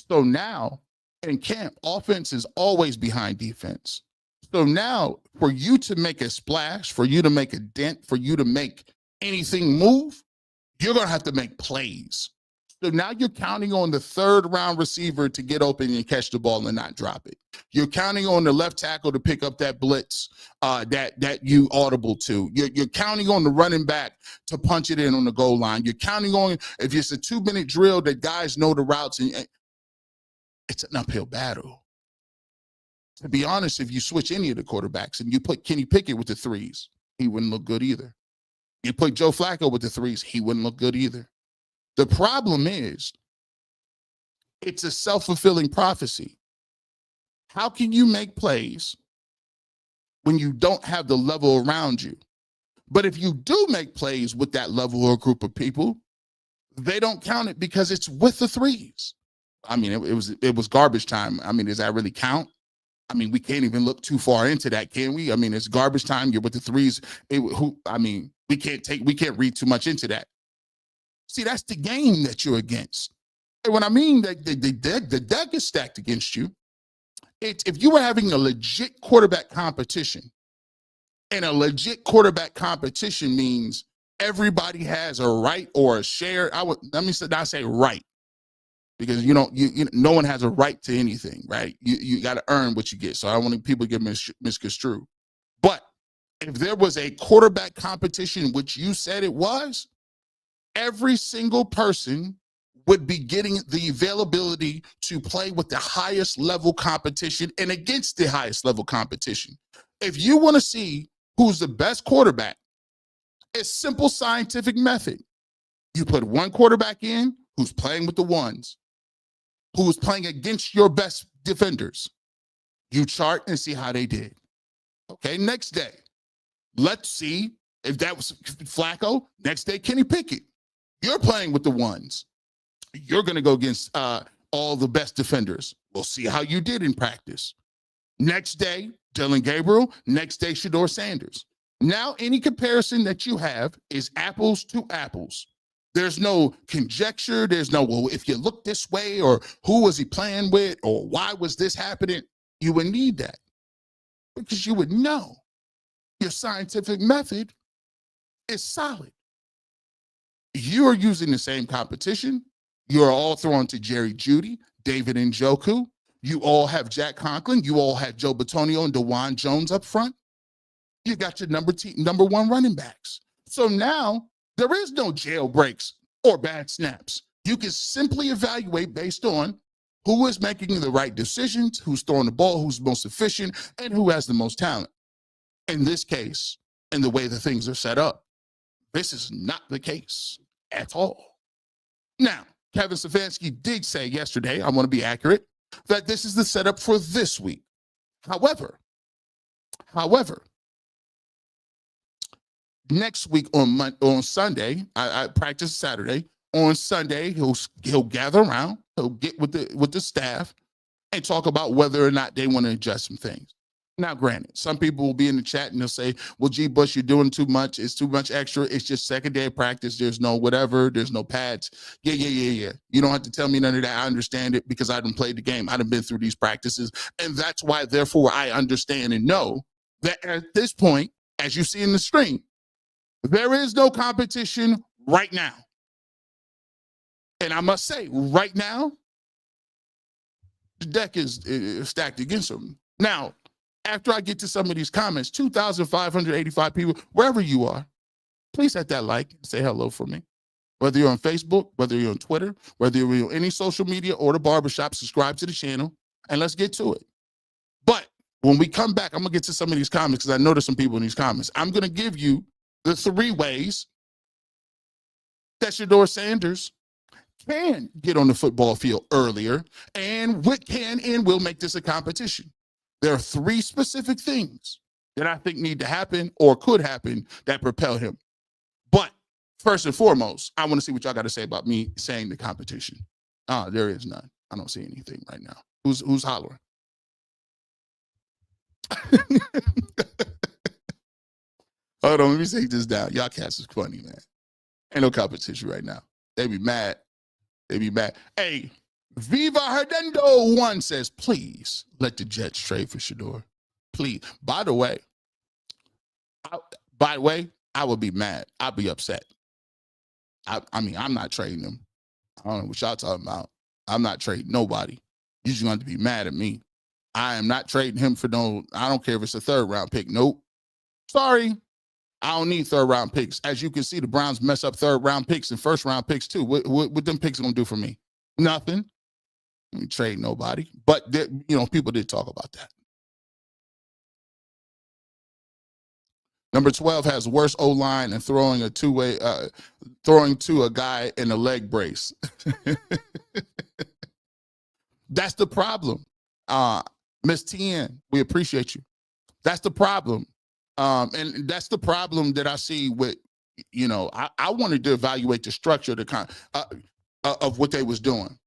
So now in camp, offense is always behind defense. So now for you to make a splash, for you to make a dent, for you to make anything move, you're going to have to make plays. So now you're counting on the 3rd round receiver to get open and catch the ball and not drop it. You're counting on the left tackle to pick up that blitz that you audible to. You're counting on the running back to punch it in on the goal line. You're counting on, if it's a 2-minute drill, that guys know the routes. And it's an uphill battle. To be honest, if you switch any of the quarterbacks and you put Kenny Pickett with the 3s, he wouldn't look good either. You put Joe Flacco with the 3s, he wouldn't look good either. The problem is, it's a self-fulfilling prophecy. How can you make plays when you don't have the level around you? But if you do make plays with that level or group of people, they don't count it because it's with the 3s. I mean, it was garbage time. I mean, does that really count? I mean, we can't even look too far into that, can we? I mean, it's garbage time. You're with the 3s. We can't read too much into that. See, that's the game that you're against. And when I mean that the deck is stacked against you, if you were having a legit quarterback competition, and a legit quarterback competition means everybody has a right or a share. Let me not say right, because no one has a right to anything, right? You got to earn what you get. So I don't want people to get misconstrued. But if there was a quarterback competition, which you said it was, every single person would be getting the availability to play with the highest level competition and against the highest level competition. If you want to see who's the best quarterback, it's simple scientific method. You put one quarterback in who's playing with the 1s, who's playing against your best defenders. You chart and see how they did. Okay, next day, let's see if that was Flacco. Next day, Kenny Pickett. You're playing with the 1s. You're going to go against all the best defenders. We'll see how you did in practice. Next day, Dylan Gabriel. Next day, Shedeur Sanders. Now, any comparison that you have is apples to apples. There's no conjecture. There's no, well, if you look this way, or who was he playing with, or why was this happening? You would need that because you would know your scientific method is solid. You're using the same competition. You're all thrown to Jerry Jeudy, David Njoku. You all have Jack Conklin. You all have Joe Bitonio and DeJuan Jones up front. You got your number one running backs. So now there is no jailbreaks or bad snaps. You can simply evaluate based on who is making the right decisions, who's throwing the ball, who's most efficient, and who has the most talent. In this case, in the way the things are set up, this is not the case at all. Now, Kevin Stefanski did say yesterday, I want to be accurate, that this is the setup for this week. However, next week on Sunday, I practice Saturday. On Sunday, he'll gather around, he'll get with the staff and talk about whether or not they want to adjust some things. Now, granted, some people will be in the chat and they'll say, well, G. Bush, you're doing too much. It's too much extra. It's just second day of practice. There's no whatever. There's no pads. Yeah. You don't have to tell me none of that. I understand it because I done played the game. I done been through these practices. And that's why, therefore, I understand and know that at this point, as you see in the screen, there is no competition right now. And I must say, right now, the deck is stacked against them. Now, after I get to some of these comments, 2,585 people, wherever you are, please hit that like and say hello for me. Whether you're on Facebook, whether you're on Twitter, whether you're on any social media or the barbershop, subscribe to the channel, and let's get to it. But when we come back, I'm going to get to some of these comments because I know there's some people in these comments. I'm going to give you the 3 ways that Shedeur Sanders can get on the football field earlier and what can and will make this a competition. There are 3 specific things that I think need to happen or could happen that propel him. But first and foremost, I want to see what y'all got to say about me saying the competition. There is none. I don't see anything right now. Who's hollering? Hold on, let me take this down. Y'all cats is funny, man. Ain't no competition right now. They be mad. Hey, Viva Herdendo 1 says, please let the Jets trade for Shedeur. Please. By the way, I would be mad. I'd be upset. I mean, I'm not trading him. I don't know what y'all talking about. I'm not trading nobody. You're just going to be mad at me. I am not trading him for I don't care if it's a 3rd round pick. Nope. Sorry. I don't need 3rd round picks. As you can see, the Browns mess up 3rd round picks and 1st round picks too. What them picks going to do for me? Nothing. I mean, trade nobody. But, people did talk about that. Number 12 has worse O-line and throwing to a guy in a leg brace. That's the problem. Miss Tien, we appreciate you. That's the problem. And that's the problem that I see with, I wanted to evaluate the structure of what they was doing.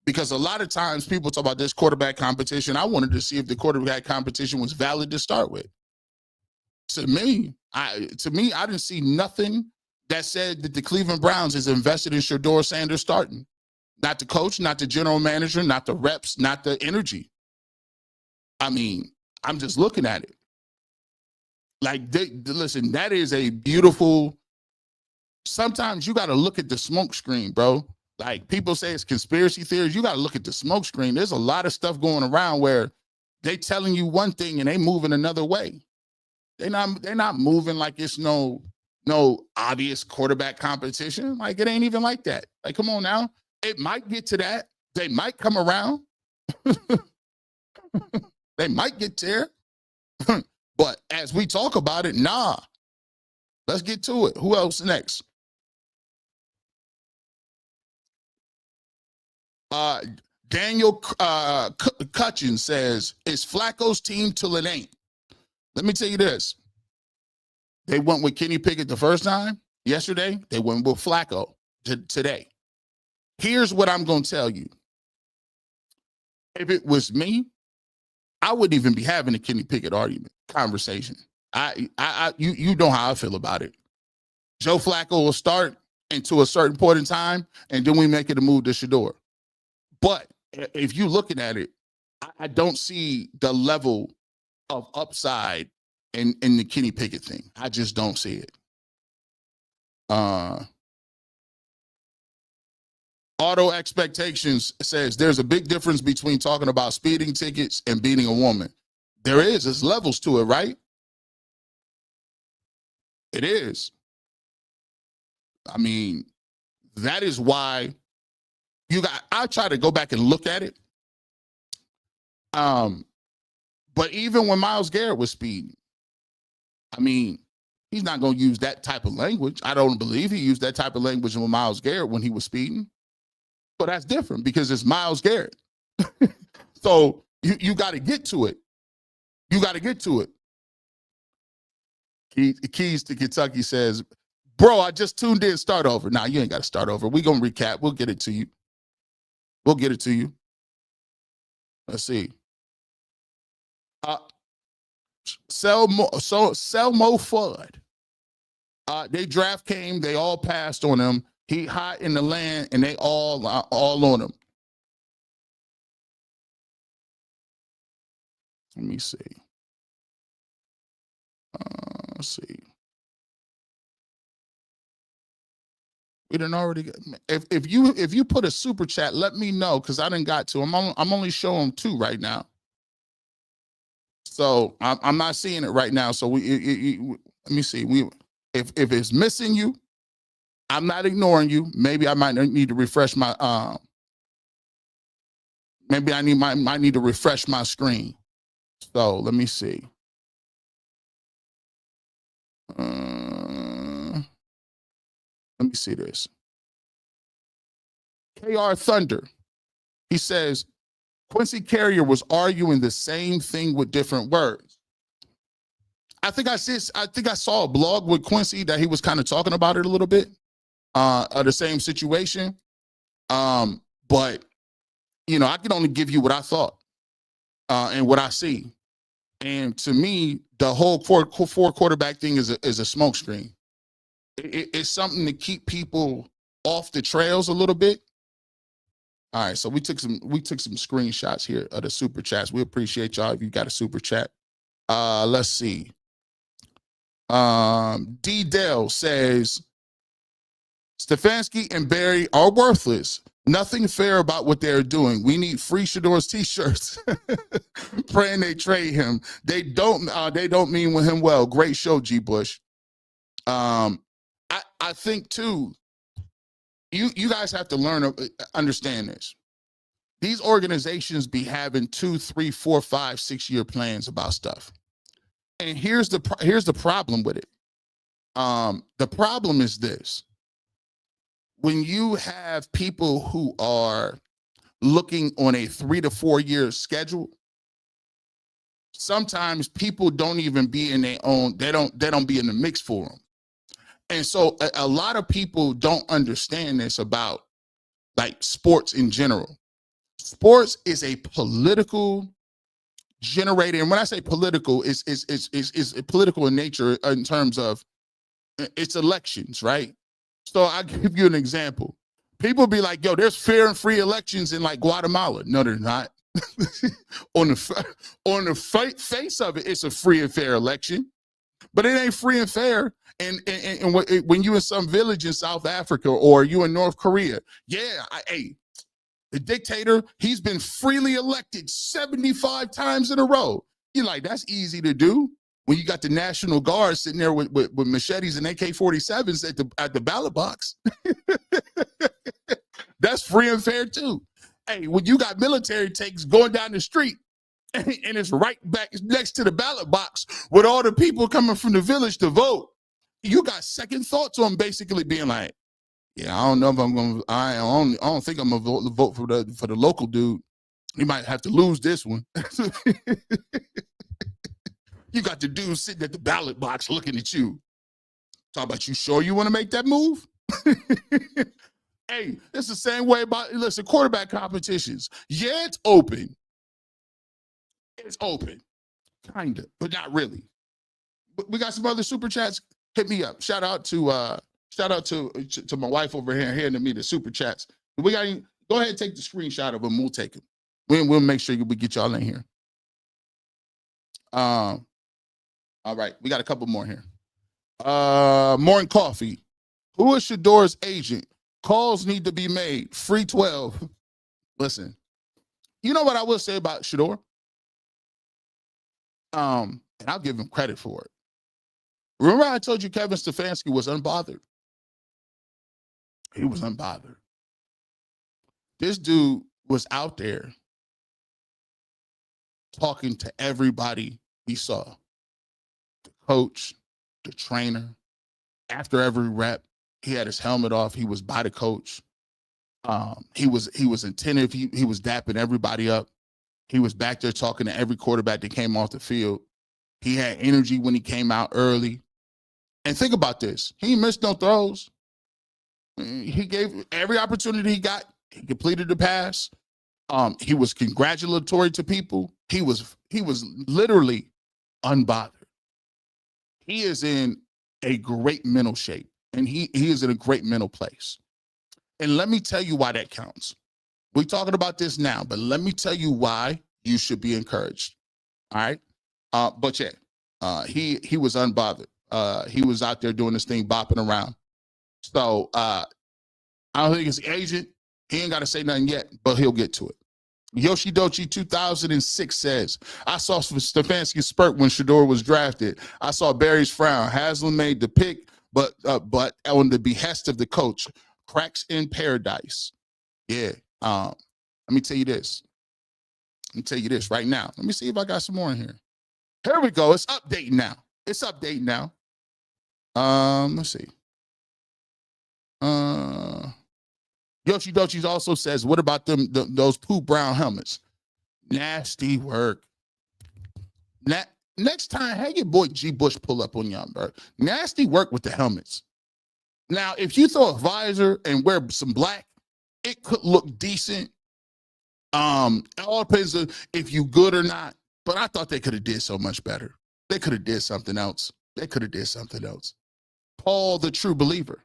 Because a lot of times people talk about this quarterback competition. I wanted to see if the quarterback competition was valid to start with. To me, I didn't see nothing that said that the Cleveland Browns is invested in Shedeur Sanders starting. Not the coach, not the general manager, not the reps, not the energy. I mean, I'm just looking at it. Like, listen, that is a beautiful, sometimes you got to look at the smoke screen, bro. Like, people say it's conspiracy theories. You got to look at the smoke screen. There's a lot of stuff going around where they telling you one thing and they moving another way. They're not moving like it's no obvious quarterback competition. Like, it ain't even like that. Like, come on now. It might get to that. They might come around. They might get there. But as we talk about it, nah. Let's get to it. Who else next? Daniel Cutchin says, it's Flacco's team till it ain't. Let me tell you this. They went with Kenny Pickett the first time, yesterday. They went with Flacco today. Here's what I'm going to tell you. If it was me, I wouldn't even be having a Kenny Pickett argument conversation. You know how I feel about it. Joe Flacco will start into a certain point in time, and then we make it a move to Shedeur. But if you're looking at it, I don't see the level of upside in the Kenny Pickett thing. I just don't see it. Auto Expectations says there's a big difference between talking about speeding tickets and beating a woman. There is. There's levels to it, right? It is. I mean, that is why I try to go back and look at it. But even when Myles Garrett was speeding, I mean, he's not going to use that type of language. I don't believe he used that type of language with Myles Garrett when he was speeding. But that's different because it's Myles Garrett. So you got to get to it. You got to get to it. Keys to Kentucky says, bro, I just tuned in, start over. Nah, you ain't got to start over. We're going to recap. We'll get it to you. We'll get it to you. Let's see. Selmo Fudd. They draft came. They all passed on him. He hot in the land, and they all on him. Let me see. Let's see. We didn't already get, if you put a super chat, let me know because I didn't got to. I'm only showing 2 right now. So I'm not seeing it right now. So let me see. If it's missing you, I'm not ignoring you. Maybe I might need to refresh my maybe I might need to refresh my screen. So let me see. Let me see this. KR Thunder. He says Quincy Carrier was arguing the same thing with different words. I think I saw a blog with Quincy that he was kind of talking about it a little bit, of the same situation. But you know, I can only give you what I thought and what I see. And to me, the whole four quarterback thing is a smokescreen. It's something to keep people off the trails a little bit. All right, so we took some screenshots here of the super chats. We appreciate y'all if you got a super chat. Let's see. D. Dell says Stefanski and Barry are worthless. Nothing fair about what they're doing. We need free Shedeur's t-shirts. Praying they trade him. They don't mean with him well. Great show, G. Bush. I think too, you guys have to learn, understand this. These organizations be having 2, 3, 4, 5, 6 year plans about stuff. And here's the problem with it. The problem is this. When you have people who are looking on a 3 to 4 year schedule, sometimes people don't even be in their own, they don't be in the mix for them. And so a lot of people don't understand this about like sports in general. Sports is a political generator. And when I say political, it's political in nature in terms of it's elections, right? So I'll give you an example. People be like, yo, there's fair and free elections in like Guatemala. No, they're not. on the face of it, it's a free and fair election, but it ain't free and fair. And when you in some village in South Africa or you in North Korea, the dictator, he's been freely elected 75 times in a row. You're like, that's easy to do. When you got the National Guard sitting there with machetes and AK-47s at the ballot box. That's free and fair too. Hey, when you got military tanks going down the street and it's right back next to the ballot box with all the people coming from the village to vote, you got second thoughts on basically being like, yeah, I don't know if I'm going to, I don't think I'm going to vote for the local dude. He might have to lose this one. You got the dude sitting at the ballot box looking at you. Talk about, you sure you want to make that move? Hey, It's the same way about, listen, quarterback competitions. Yeah, it's open. It's open, kind of, but not really. But we got some other super chats. Hit me up. Shout out to my wife over here handing me the super chats. We got, go ahead and take the screenshot of them. We'll take them. We'll make sure we get y'all in here. All right, we got a couple more here. Morning Coffee. Who is Shedeur's agent? Calls need to be made. Free 12. Listen, you know what I will say about Shedeur? And I'll give him credit for it. Remember I told you Kevin Stefanski was unbothered? He was unbothered. This dude was out there talking to everybody he saw. The coach, the trainer. After every rep, he had his helmet off. He was by the coach. He was attentive. He was dapping everybody up. He was back there talking to every quarterback that came off the field. He had energy when he came out early. And think about this. He missed no throws. He gave every opportunity he got. He completed the pass. He was congratulatory to people. He was literally unbothered. He is in a great mental shape, and he is in a great mental place. And let me tell you why that counts. We're talking about this now, but let me tell you why you should be encouraged. All right. But yeah, he was unbothered. He was out there doing this thing, bopping around. So I don't think it's the agent. He ain't got to say nothing yet, but he'll get to it. Yoshi Dochi 2006 says, I saw Stefanski's spurt when Shedeur was drafted. I saw Barry's frown. Haslam made the pick, but on the behest of the coach. Cracks in paradise. Yeah. Let me tell you this. Let me tell you this right now. Let me see if I got some more in here. Here we go. It's updating now. It's updating now. Let's see. Yoshi Dochi also says, what about those poop brown helmets? Nasty work. Next time, have your boy G. Bush pull up on y'all, bro. Nasty work with the helmets. Now, if you throw a visor and wear some black, it could look decent. It all depends on if you good or not. But I thought they could have did so much better. They could have did something else. Paul, the true believer.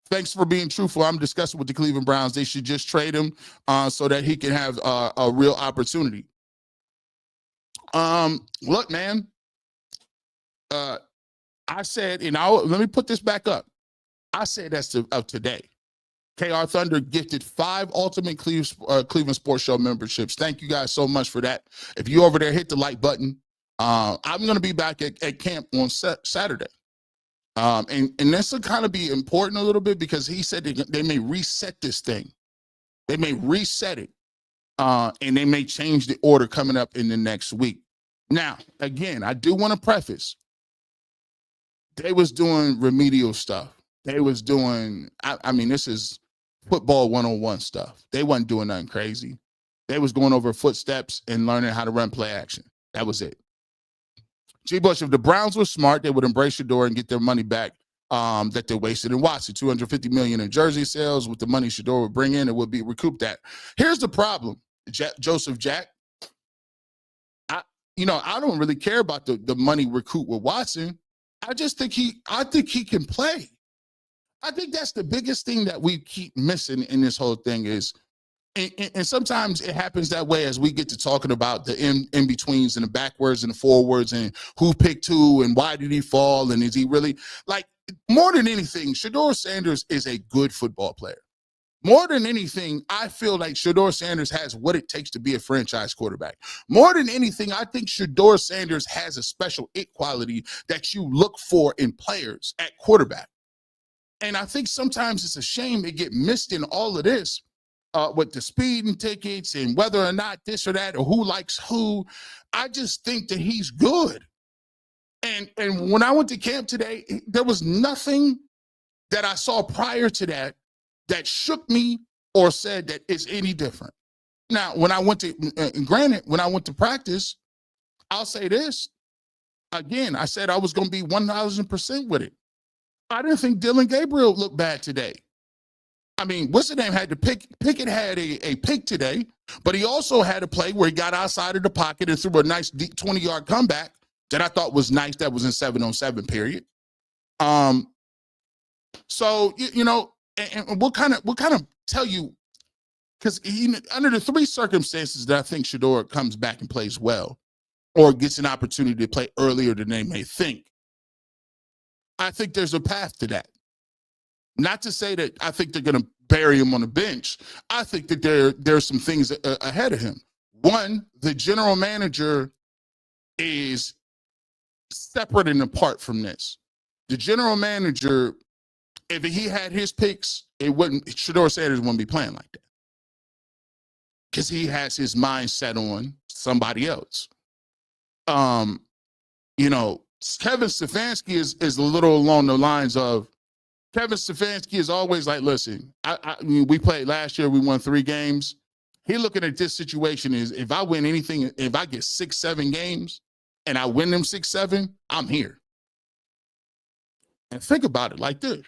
Thanks for being truthful. I'm discussing with the Cleveland Browns. They should just trade him so that he can have a real opportunity. Look, man. I said, let me put this back up. I said that's of today. KR Thunder gifted 5 Ultimate Cleveland Sports Show memberships. Thank you guys so much for that. If you over there, hit the like button. I'm going to be back at camp on Saturday. And this will kind of be important a little bit because he said they may reset this thing. They may reset it. And they may change the order coming up in the next week. Now, again, I do want to preface. They was doing remedial stuff. They was doing, I mean, this is football 101 stuff. They wasn't doing nothing crazy. They was going over footsteps and learning how to run play action. That was it. G. Bush, if the Browns were smart, they would embrace Shedeur and get their money back that they wasted in Watson. $250 million in jersey sales. With the money Shedeur would bring in, it would be recouped that. Here's the problem, Joseph Jack. I don't really care about the money recouped with Watson. I think he can play. I think that's the biggest thing that we keep missing in this whole thing is, and sometimes it happens that way as we get to talking about the in-betweens and the backwards and the forwards and who picked who and why did he fall and is he really, like, more than anything, Shedeur Sanders is a good football player. More than anything, I feel like Shedeur Sanders has what it takes to be a franchise quarterback. More than anything, I think Shedeur Sanders has a special it quality that you look for in players at quarterback. And I think sometimes it's a shame it get missed in all of this with the speeding tickets and whether or not this or that or who likes who. I just think that he's good. And when I went to camp today, there was nothing that I saw prior to that shook me or said that it's any different. Now, when I went to practice, I'll say this. Again, I said I was going to be 1,000% with it. I didn't think Dylan Gabriel looked bad today. I mean, what's the name had to pick? Pickett had a pick today, but he also had a play where he got outside of the pocket and threw a nice 20-yard comeback that I thought was nice. That was in 7-on-7 period. So you know, and we'll kind of tell you, because under the three circumstances that I think Shedeur comes back and plays well, or gets an opportunity to play earlier than they may think, I think there's a path to that. Not to say that I think they're going to bury him on the bench. I think that there's some things ahead of him. One, the general manager is separate and apart from this. The general manager, if he had his picks, Shedeur Sanders wouldn't be playing like that, because he has his mind set on somebody else. You know, Kevin Stefanski is a little along the lines of, Kevin Stefanski is always like, listen, I mean, we played last year, we won 3 games. He looking at this situation is, if I win anything, if I get 6, 7 games and I win them 6, 7, I'm here. And think about it like this.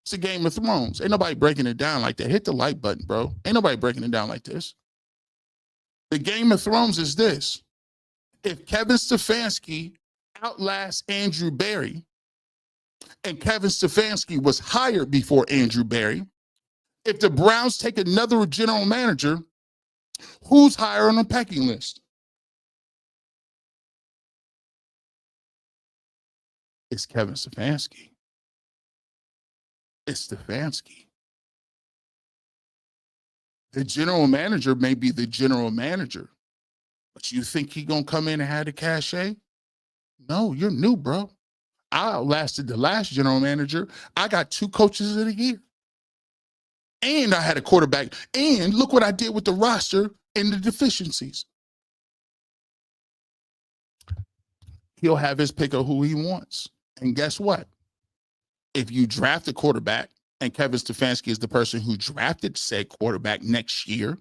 It's a Game of Thrones. Ain't nobody breaking it down like that. Hit the like button, bro. Ain't nobody breaking it down like this. The Game of Thrones is this. If Kevin Stefanski outlasts Andrew Berry, and Kevin Stefanski was hired before Andrew Berry, if the Browns take another general manager, who's higher on the pecking list? It's Kevin Stefanski. It's Stefanski. The general manager may be the general manager, but you think he gonna come in and have the cachet? No, you're new, bro. I outlasted the last general manager. I got 2 coaches of the year. And I had a quarterback. And look what I did with the roster and the deficiencies. He'll have his pick of who he wants. And guess what? If you draft a quarterback, and Kevin Stefanski is the person who drafted said quarterback next year,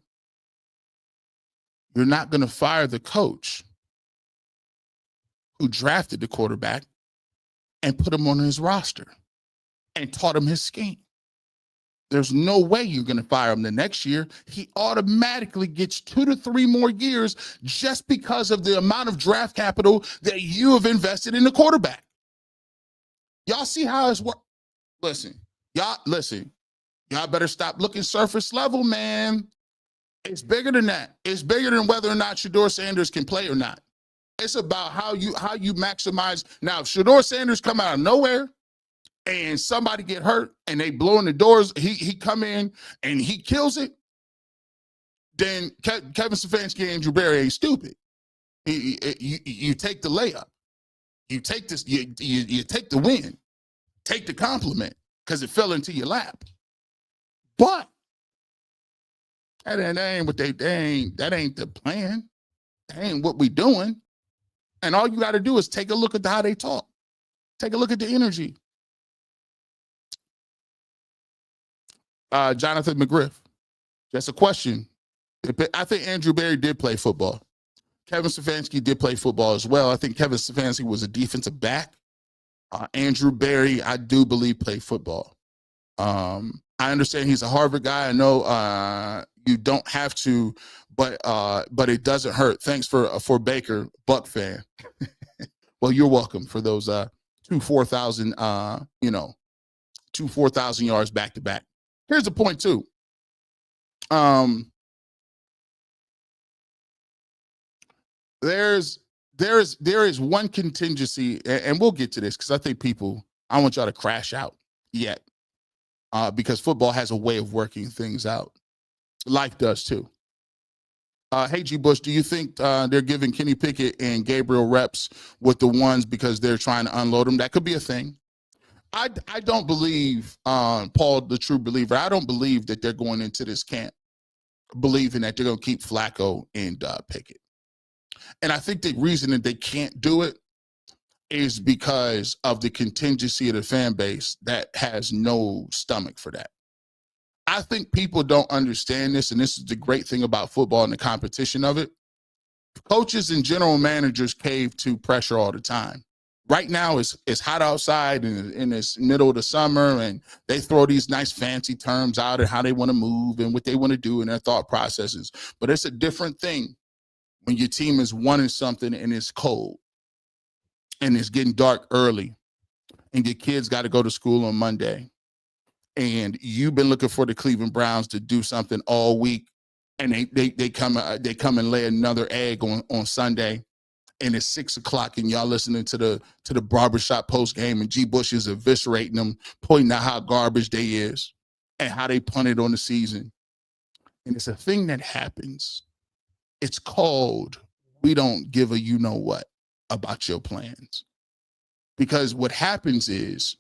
you're not going to fire the coach who drafted the quarterback and put him on his roster and taught him his scheme. There's no way you're going to fire him the next year. He automatically gets 2 to 3 more years just because of the amount of draft capital that you have invested in the quarterback. Y'all see how it's work? Listen. Y'all better stop looking surface level, man. It's bigger than that. It's bigger than whether or not Shedeur Sanders can play or not. It's about how you maximize. Now, if Shedeur Sanders come out of nowhere and somebody get hurt and they blow in the doors, he come in and he kills it, then Kevin Stefanski and Andrew Berry ain't stupid. You take the layup. You take this. You take the win. Take the compliment because it fell into your lap. But that ain't what that ain't the plan. That ain't what we doing. And all you got to do is take a look at how they talk. Take a look at the energy. Jonathan McGriff, just a question. I think Andrew Berry did play football. Kevin Stefanski did play football as well. I think Kevin Stefanski was a defensive back. Andrew Berry, I do believe, played football. I understand he's a Harvard guy. I know you don't have to, but it doesn't hurt. Thanks for Baker, Buck fan. Well, you're welcome for those 2 4,000 yards back to back. Here's the point too. There is one contingency, and we'll get to this because I think I want y'all to crash out yet, because football has a way of working things out. Life does too. Hey, G. Bush, do you think they're giving Kenny Pickett and Gabriel reps with the ones because they're trying to unload them? That could be a thing. I don't believe, Paul, the true believer, I don't believe that they're going into this camp believing that they're going to keep Flacco and Pickett. And I think the reason that they can't do it is because of the contingency of the fan base that has no stomach for that. I think people don't understand this, and this is the great thing about football and the competition of it. Coaches and general managers cave to pressure all the time, Right now, it's hot outside and it's middle of the summer, and they throw these nice fancy terms out and how they want to move and what they want to do in their thought processes. But it's a different thing when your team is wanting something and it's cold and it's getting dark early and your kids got to go to school on Monday and you've been looking for the Cleveland Browns to do something all week and they come and lay another egg on Sunday. And it's 6 o'clock and y'all listening to the barbershop post game and G. Bush is eviscerating them, pointing out how garbage they is and how they punted on the season. And it's a thing that happens. It's called, we don't give a you know what about your plans. Because what happens is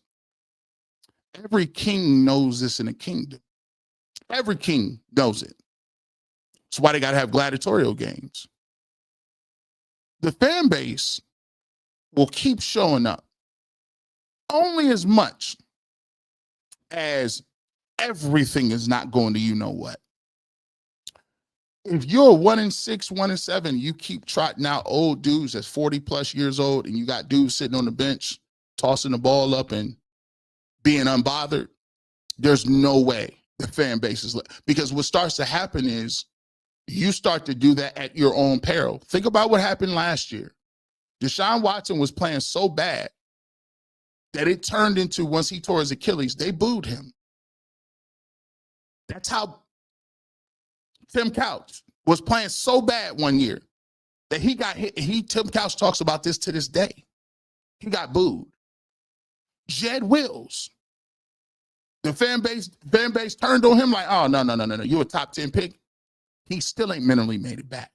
every king knows this in a kingdom. Every king knows it. That's why they got to have gladiatorial games. The fan base will keep showing up only as much as everything is not going to you know what. If you're 1-6, 1-7, you keep trotting out old dudes that's 40 plus years old and you got dudes sitting on the bench tossing the ball up and being unbothered, there's no way the fan base is, because what starts to happen is you start to do that at your own peril. Think about what happened last year. Deshaun Watson was playing so bad that it turned into, once he tore his Achilles, they booed him. That's how Tim Couch was playing so bad one year that he got hit. Tim Couch talks about this to this day. He got booed. Jed Wills, the fan base turned on him like, oh, no. You're a top 10 pick. He still ain't mentally made it back.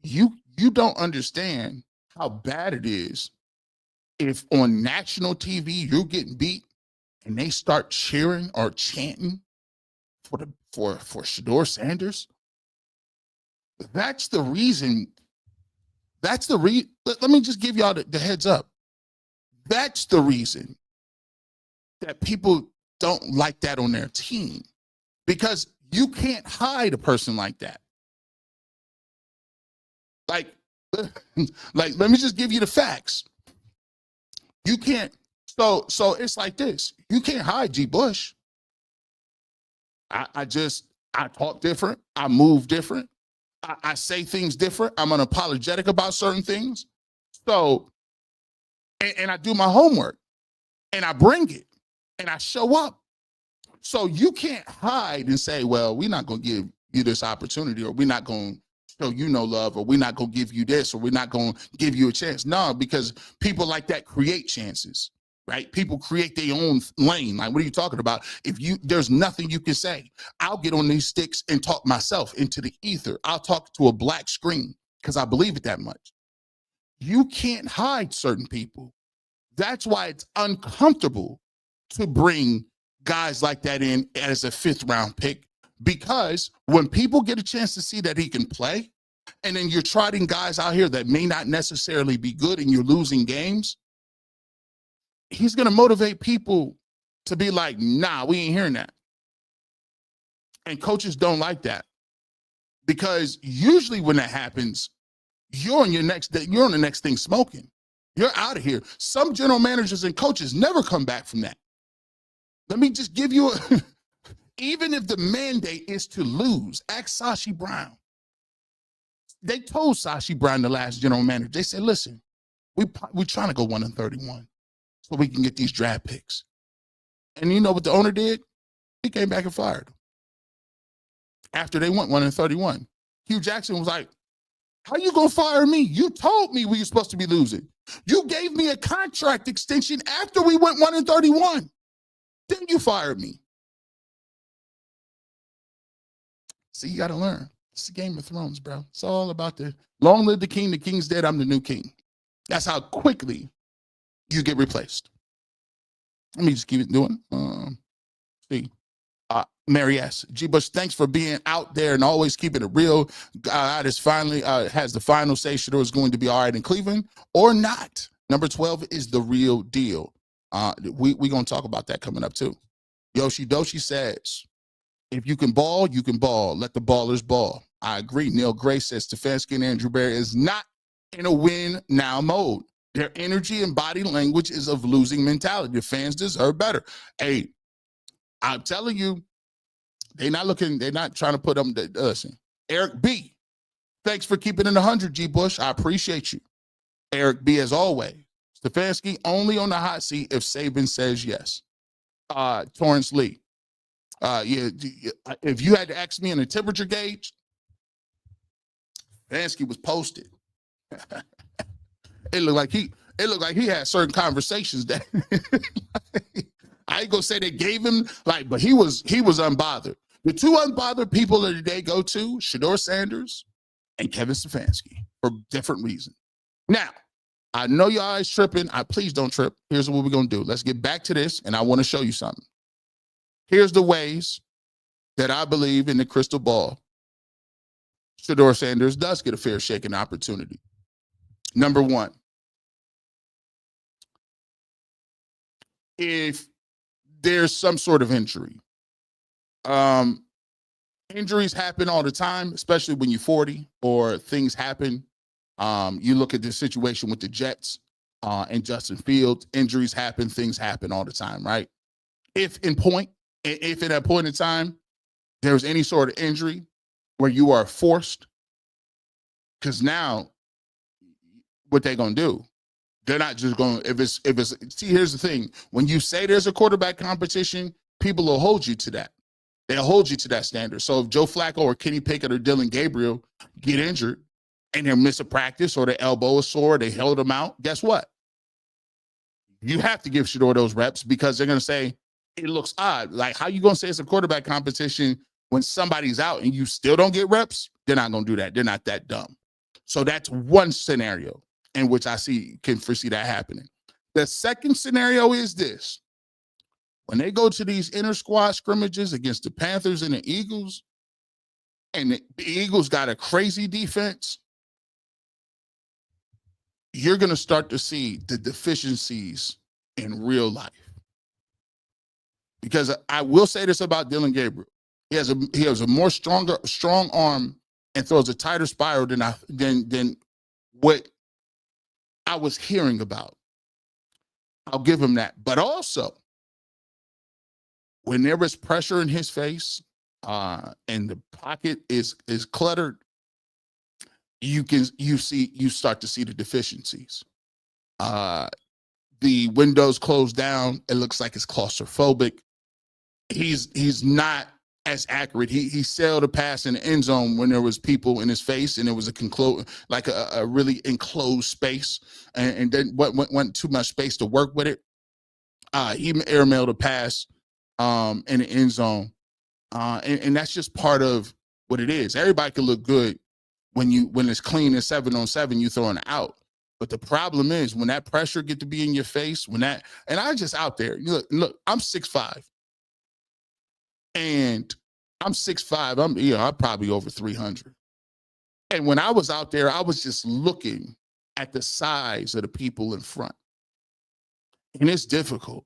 You don't understand how bad it is if on national TV you're getting beat and they start cheering or chanting for Shedeur Sanders. That's the reason. Let me just give y'all the heads up. That's the reason that people don't like that on their team, because you can't hide a person like that. Like, let me just give you the facts. You can't. So it's like this. You can't hide G. Bush. I talk different. I move different. I say things different. I'm unapologetic about certain things. So, and I do my homework and I bring it and I show up. So you can't hide and say, well, we're not going to give you this opportunity, or we're not going to show you no love, or we're not going to give you this, or we're not going to give you a chance. No, because people like that create chances, right? People create their own lane. Like, what are you talking about? There's nothing you can say. I'll get on these sticks and talk myself into the ether. I'll talk to a black screen because I believe it that much. You can't hide certain people. That's why it's uncomfortable to bring guys like that in as a 5th round pick, because when people get a chance to see that he can play, and then you're trotting guys out here that may not necessarily be good and you're losing games, he's going to motivate people to be like, nah, we ain't hearing that. And coaches don't like that, because usually when that happens, you're on the next thing smoking. You're out of here. Some general managers and coaches never come back from that. Let me just give you even if the mandate is to lose, ask Sashi Brown. They told Sashi Brown, the last general manager, they said, listen, we're trying to go 1-31 so we can get these draft picks. And you know what the owner did? He came back and fired him. After they went 1-31. Hugh Jackson was like, how you gonna fire me? You told me we were supposed to be losing. You gave me a contract extension after we went 1-31. Then you fired me. See, you got to learn. It's the Game of Thrones, bro. It's all about the long live the king's dead, I'm the new king. That's how quickly you get replaced. Let me just keep it doing. Mary S. G. Bush, thanks for being out there and always keeping it real. God is finally has the final say. Shedeur is going to be all right in Cleveland or not. Number 12 is the real deal. We're going to talk about that coming up too. Yoshi Doshi says, if you can ball, you can ball. Let the ballers ball. I agree. Neil Gray says Stefanski and Andrew Berry is not in a win now mode. Their energy and body language is of losing mentality. The fans deserve better. Hey, I'm telling you, they're not trying to put them, listen, Eric B., thanks for keeping it 100, G. Bush. I appreciate you. Eric B., as always. Stefanski only on the hot seat if Saban says yes. Torrance Lee. If you had to ask me in a temperature gauge, Stefanski was posted. It looked like he had certain conversations that I ain't gonna say they gave him, but he was unbothered. The two unbothered people of the day go to Shedeur Sanders and Kevin Stefanski for different reasons. Now, I know your eyes tripping. Please don't trip. Here's what we're gonna do. Let's get back to this, and I want to show you something. Here's the ways that I believe in the crystal ball. Shedeur Sanders does get a fair shake and opportunity. Number one, if there's some sort of injury, injuries happen all the time, especially when you're 40 or things happen. You look at the situation with the Jets and Justin Fields, injuries happen, things happen all the time, right? If at that point in time, there's any sort of injury where you are forced, because now what they're going to do, they're not just going to, see, here's the thing. When you say there's a quarterback competition, people will hold you to that. They'll hold you to that standard. So if Joe Flacco or Kenny Pickett or Dylan Gabriel get injured and they miss a practice or their elbow is sore, they held them out, guess what? You have to give Shedeur those reps because they're going to say, it looks odd. Like, how you going to say it's a quarterback competition when somebody's out and you still don't get reps? They're not going to do that. They're not that dumb. So that's one scenario in which I can foresee that happening. The second scenario is this. When they go to these inter squad scrimmages against the Panthers and the Eagles, and the Eagles got a crazy defense, you're going to start to see the deficiencies in real life. Because I will say this about Dylan Gabriel. He has a more strong arm and throws a tighter spiral than what I was hearing about. I'll give him that. But also, when there is pressure in his face and the pocket is cluttered, you start to see the deficiencies. The windows closed down. It looks like it's claustrophobic. He's not as accurate. He sailed a pass in the end zone when there was people in his face and it was a really enclosed space, and then went too much space to work with it. He airmailed a pass in the end zone, and that's just part of what it is. Everybody can look good when it's clean and 7-on-7, you throwing it out. But the problem is when that pressure get to be in your face, and I just out there. Look, I'm 6'5". And I'm 6'5". I'm probably over 300. And when I was out there, I was just looking at the size of the people in front. And it's difficult.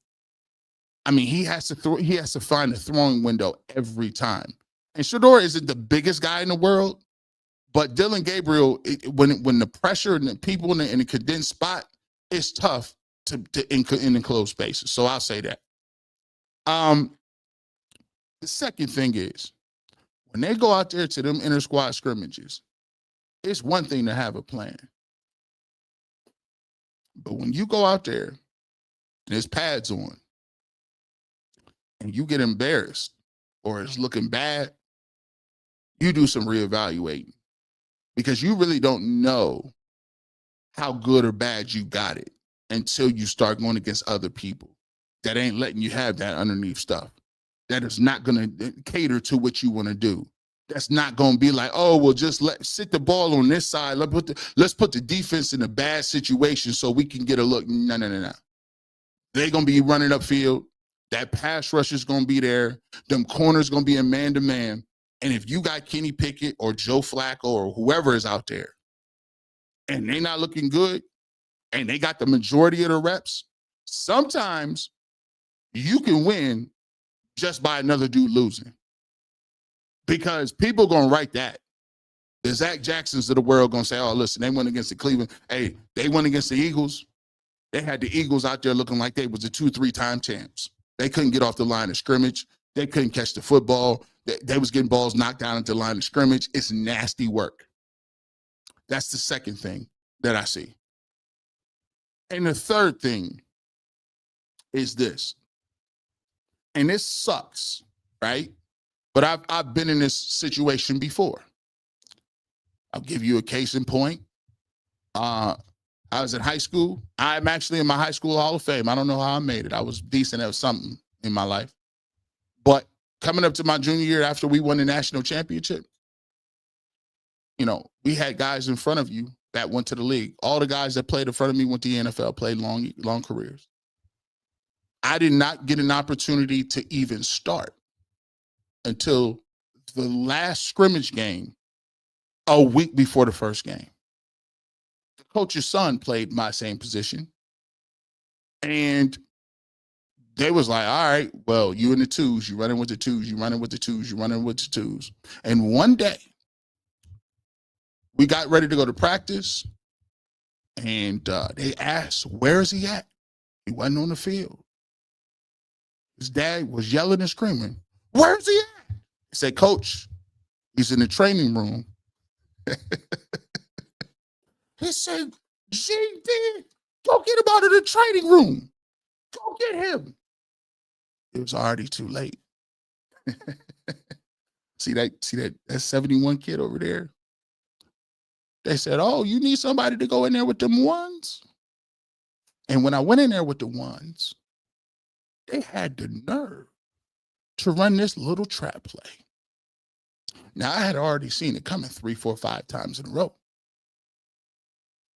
I mean, he has to find a throwing window every time. And Shedeur isn't the biggest guy in the world, but Dylan Gabriel, when the pressure and the people in the condensed spot, it's tough in enclosed spaces. So I'll say that. The second thing is, when they go out there to them inter-squad scrimmages, it's one thing to have a plan. But when you go out there and there's pads on and you get embarrassed or it's looking bad, you do some reevaluating because you really don't know how good or bad you got it until you start going against other people that ain't letting you have that underneath stuff. That is not going to cater to what you want to do. That's not going to be like, oh, well, just sit the ball on this side. Let's put the defense in a bad situation so we can get a look. No. They're going to be running upfield. That pass rush is going to be there. Them corners going to be a man-to-man. And if you got Kenny Pickett or Joe Flacco or whoever is out there and they're not looking good and they got the majority of the reps, sometimes you can win just by another dude losing. Because people going to write that. The Zach Jacksons of the world going to say, oh, listen, they went against the Cleveland. Hey, they went against the Eagles. They had the Eagles out there looking like they was the 2-3-time champs. They couldn't get off the line of scrimmage. They couldn't catch the football. They was getting balls knocked down into the line of scrimmage. It's nasty work. That's the second thing that I see. And the third thing is this. And this sucks, right? But I've been in this situation before. I'll give you a case in point. I was in high school. I'm actually in my high school Hall of Fame. I don't know how I made it. I was decent at something in my life. But coming up to my junior year after we won the national championship, you know, we had guys in front of you that went to the league. All the guys that played in front of me went to the NFL, played long careers. I did not get an opportunity to even start until the last scrimmage game a week before the first game. The coach's son played my same position. And they was like, all right, well, you in the twos, you running with the twos, you running with the twos, you running with the twos. And one day, we got ready to go to practice, and they asked, where is he at? He wasn't on the field. His dad was yelling and screaming, where is he at? He said, Coach, he's in the training room. He said, GD, go get him out of the training room. Go get him. It was already too late. See that 71 kid over there? They said, oh, you need somebody to go in there with them ones? And when I went in there with the ones, they had the nerve to run this little trap play. Now, I had already seen it coming 3, 4, 5 times in a row.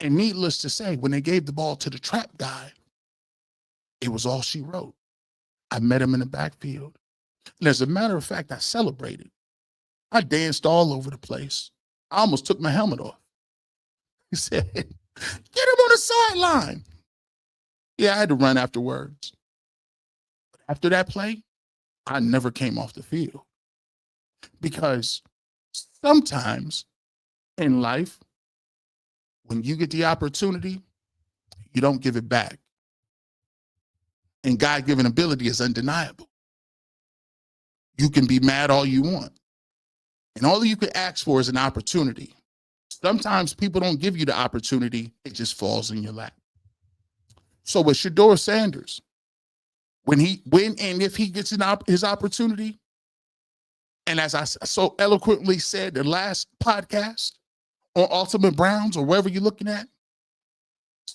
And needless to say, when they gave the ball to the trap guy, it was all she wrote. I met him in the backfield. And as a matter of fact, I celebrated. I danced all over the place. I almost took my helmet off. He said, get him on the sideline. Yeah, I had to run afterwards. But after that play, I never came off the field. Because sometimes in life, when you get the opportunity, you don't give it back. And God-given ability is undeniable. You can be mad all you want. And all you can ask for is an opportunity. Sometimes people don't give you the opportunity. It just falls in your lap. So with Shedeur Sanders, when and if he gets his opportunity, and as I so eloquently said the last podcast on Ultimate Browns or wherever you're looking at,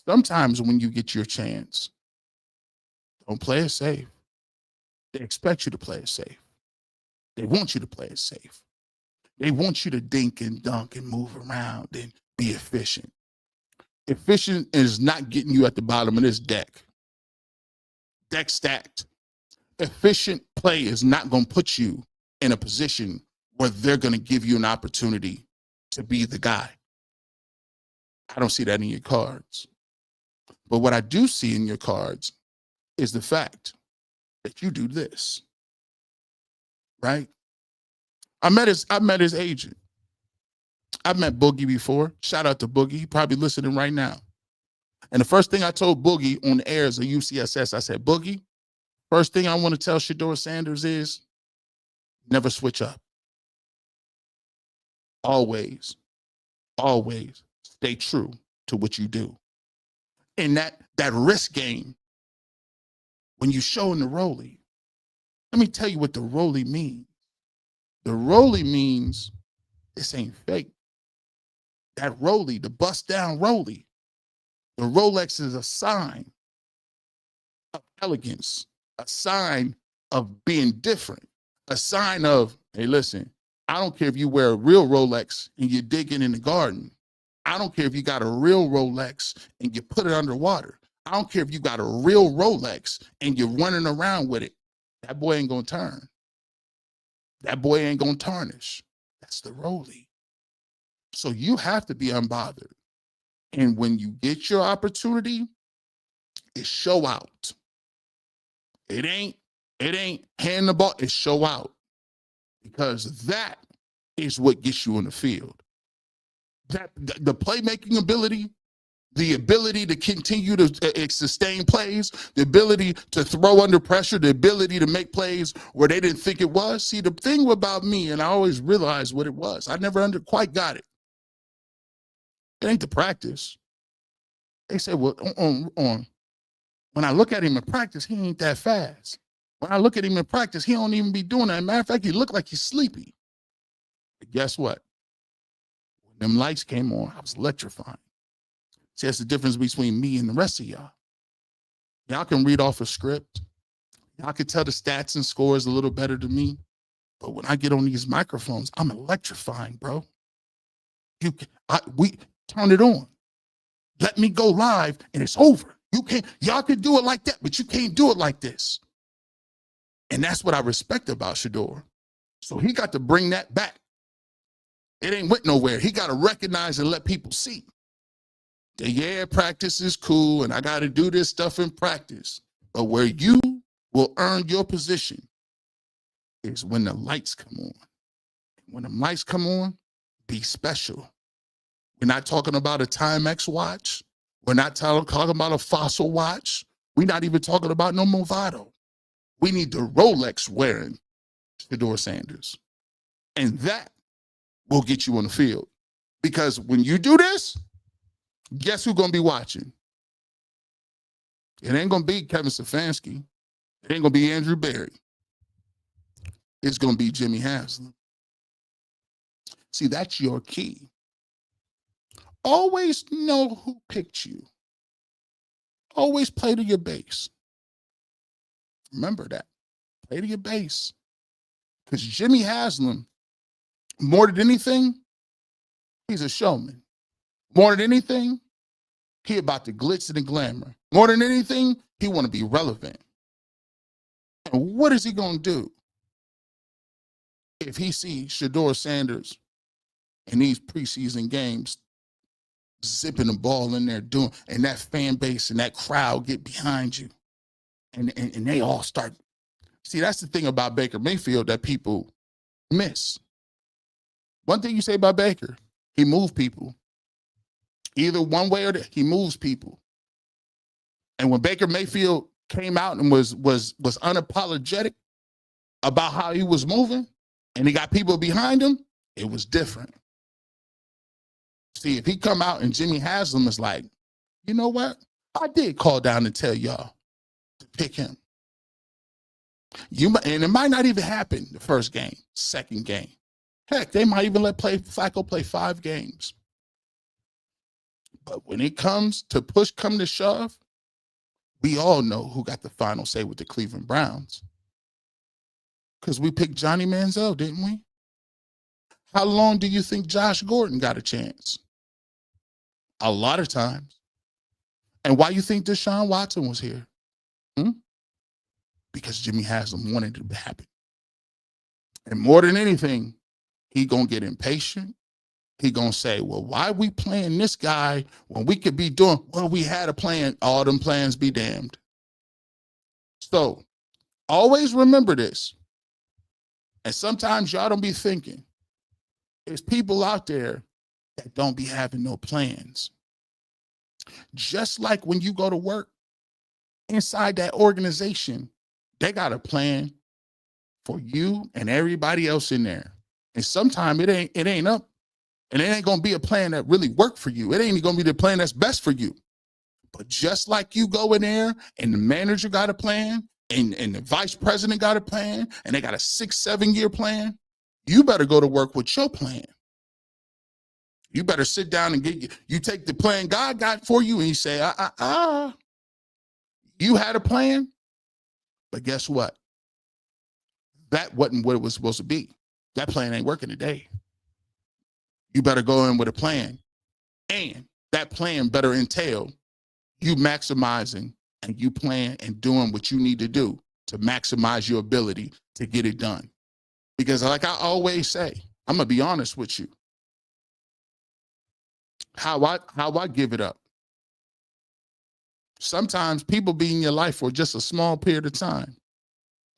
sometimes when you get your chance, don't play it safe. They expect you to play it safe. They want you to play it safe. They want you to dink and dunk and move around and be efficient. Efficient is not getting you at the bottom of this deck. Deck stacked. Efficient play is not going to put you in a position where they're going to give you an opportunity to be the guy. I don't see that in your cards. But what I do see in your cards is the fact that you do this, right? I met his agent. I've met Boogie before. Shout out to Boogie. He probably listening right now. And the first thing I told Boogie on the airs of UCSS, I said, Boogie, first thing I want to tell Shedeur Sanders is never switch up. Always stay true to what you do. And that risk game, when you showing the rollie, let me tell you what the rollie means. The rollie means this ain't fake. That rollie, the bust down rollie, the Rolex is a sign of elegance, a sign of being different, a sign of, hey, listen, I don't care if you wear a real Rolex and you're digging in the garden. I don't care if you got a real Rolex and you put it underwater. I don't care if you got a real Rolex and you're running around with it. That boy ain't gonna turn. That boy ain't gonna tarnish. That's the rollie. So you have to be unbothered. And when you get your opportunity, it's show out. It ain't hand the ball, it's show out. Because that is what gets you in the field. That the playmaking ability, the ability to continue to sustain plays, the ability to throw under pressure, the ability to make plays where they didn't think it was. See, the thing about me, and I always realized what it was, I never quite got it. It ain't the practice. They say, well, when I look at him in practice, he ain't that fast. When I look at him in practice, he don't even be doing that. Matter of fact, he look like he's sleepy. But guess what? When them lights came on, I was electrifying. See, that's the difference between me and the rest of y'all. Y'all can read off a script. Y'all can tell the stats and scores a little better than me. But when I get on these microphones, I'm electrifying, bro. We turn it on. Let me go live and it's over. Y'all can do it like that, but you can't do it like this. And that's what I respect about Shedeur. So he got to bring that back. It ain't went nowhere. He got to recognize and let people see that, yeah, practice is cool and I got to do this stuff in practice. But where you will earn your position is when the lights come on. When the lights come on, be special. We're not talking about a Timex watch. We're not talking about a Fossil watch. We're not even talking about no Movado. We need the Rolex wearing Shedeur Sanders. And that will get you on the field. Because when you do this, guess who's going to be watching? It ain't going to be Kevin Stefanski. It ain't going to be Andrew Berry. It's going to be Jimmy Haslam. See, that's your key. Always know who picked you. Always play to your base. Remember that. Play to your base. Because Jimmy Haslam, more than anything, he's a showman. More than anything, he about the glitz and the glamour. More than anything, he want to be relevant. And what is he going to do if he sees Shedeur Sanders in these preseason games zipping the ball in there doing, and that fan base and that crowd get behind you and they all start. See, that's the thing about Baker Mayfield that people miss. One thing you say about Baker, he moves people. Either one way or the, he moves people. And when Baker Mayfield came out and was unapologetic about how he was moving and he got people behind him, it was different. See, if he come out and Jimmy Haslam is like, you know what? I did call down and tell y'all to pick him. And it might not even happen the first game, second game. Heck, they might even let Flacco play 5 games. But when it comes to push come to shove, we all know who got the final say with the Cleveland Browns. Because we picked Johnny Manziel, didn't we? How long do you think Josh Gordon got a chance? A lot of times. And why you think Deshaun Watson was here? Because Jimmy Haslam wanted it to happen. And more than anything, he gonna get impatient. He gonna say, well, why are we playing this guy when we could be doing, well, we had a plan, all them plans be damned. So always remember this. And sometimes y'all don't be thinking, there's people out there that don't be having no plans. Just like when you go to work inside that organization, they got a plan for you and everybody else in there. And sometimes it ain't up, and it ain't gonna be a plan that really worked for you. It ain't gonna be the plan that's best for you. But just like you go in there and the manager got a plan and the vice president got a plan and they got a 6-7 year plan, you better go to work with your plan. You better sit down and you take the plan God got for you and you say, you had a plan, but guess what? That wasn't what it was supposed to be. That plan ain't working today. You better go in with a plan. And that plan better entail you maximizing and you plan and doing what you need to do to maximize your ability to get it done. Because like I always say, I'm going to be honest with you. How I give it up. Sometimes people be in your life for just a small period of time.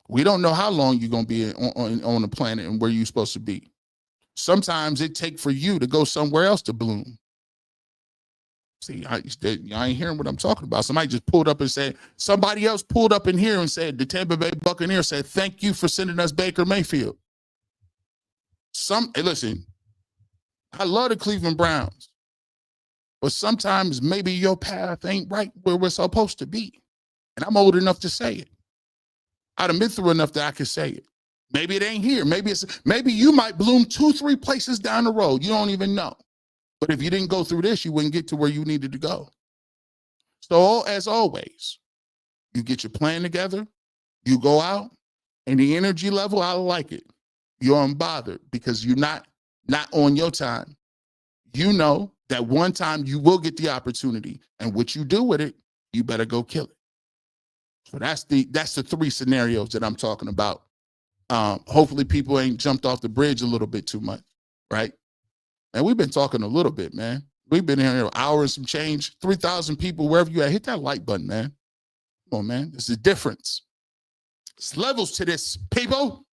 We don't know how long you're going to be on the planet and where you're supposed to be. Sometimes it takes for you to go somewhere else to bloom. See, I ain't hearing what I'm talking about. Somebody just pulled up and said, somebody else pulled up in here and said, the Tampa Bay Buccaneers said, thank you for sending us Baker Mayfield. Hey, listen, I love the Cleveland Browns, but sometimes maybe your path ain't right where we're supposed to be. And I'm old enough to say it. I'd have been through enough that I could say it. Maybe it ain't here. Maybe you might bloom 2-3 places down the road. You don't even know. But if you didn't go through this, you wouldn't get to where you needed to go. So as always, you get your plan together, you go out, and the energy level, I like it. You're unbothered because you're not on your time. You know that one time you will get the opportunity, and what you do with it, you better go kill it. So that's the 3 scenarios that I'm talking about. Hopefully people ain't jumped off the bridge a little bit too much, right? And we've been talking a little bit, man. We've been here an hour and some change, 3,000 people, wherever you at. Hit that like button, man. Come on, man. There's a difference. There's levels to this, people.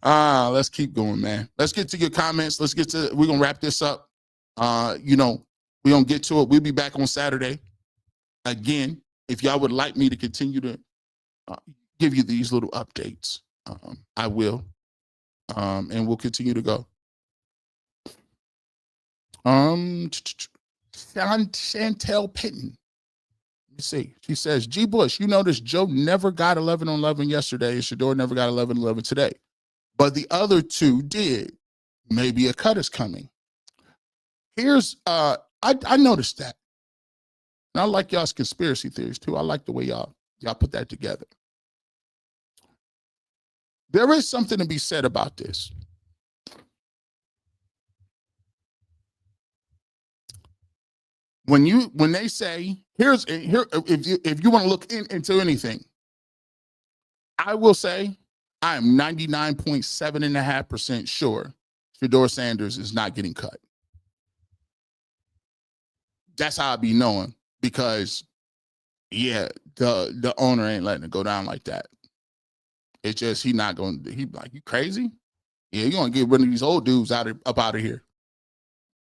Let's keep going, man. Let's get to your comments. We're going to wrap this up. We're going to get to it. We'll be back on Saturday. Again, if y'all would like me to continue to give you these little updates, I will. And we'll continue to go. Chantel Pitton. Let me see. She says, G. Bush, you notice Joe never got 11 on 11 yesterday, and Shedeur never got 11 on 11 today. But the other two did. Maybe a cut is coming. Here's, I noticed that. And I like y'all's conspiracy theories too. I like the way y'all put that together. There is something to be said about this. When they say, if you want to look into anything, I will say I am 99.7.5% sure Shedeur Sanders is not getting cut. That's how I be knowing, because yeah, the owner ain't letting it go down like that. It's just he like, you crazy? Yeah, you're gonna get rid of these old dudes up out of here.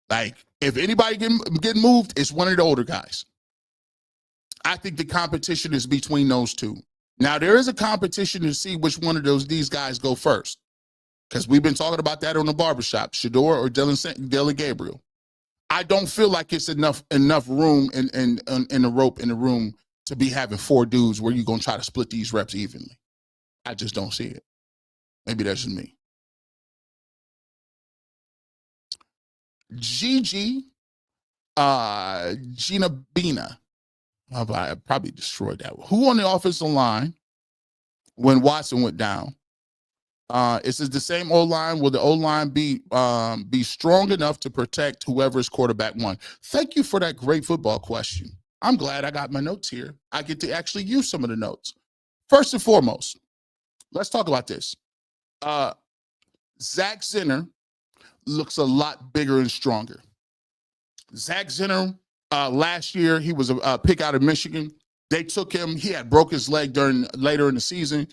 Like, if anybody get moved, it's one of the older guys. I think the competition is between those two. Now, there is a competition to see which one of these guys go first, because we've been talking about that on the barbershop, Shedeur or Dylan Gabriel. I don't feel like it's enough room in the rope in the room to be having 4 dudes where you're gonna try to split these reps evenly. I just don't see it. Maybe that's just me. Gina Bina. I probably destroyed that one. Who on the offensive line when Watson went down? It says the same O-line. Will the O-line be strong enough to protect whoever's quarterback won? Thank you for that great football question. I'm glad I got my notes here. I get to actually use some of the notes. First and foremost, let's talk about this. Zach Zinner looks a lot bigger and stronger. Zach Zinner, last year, he was a pick out of Michigan. They took him. He had broke his leg later in the season.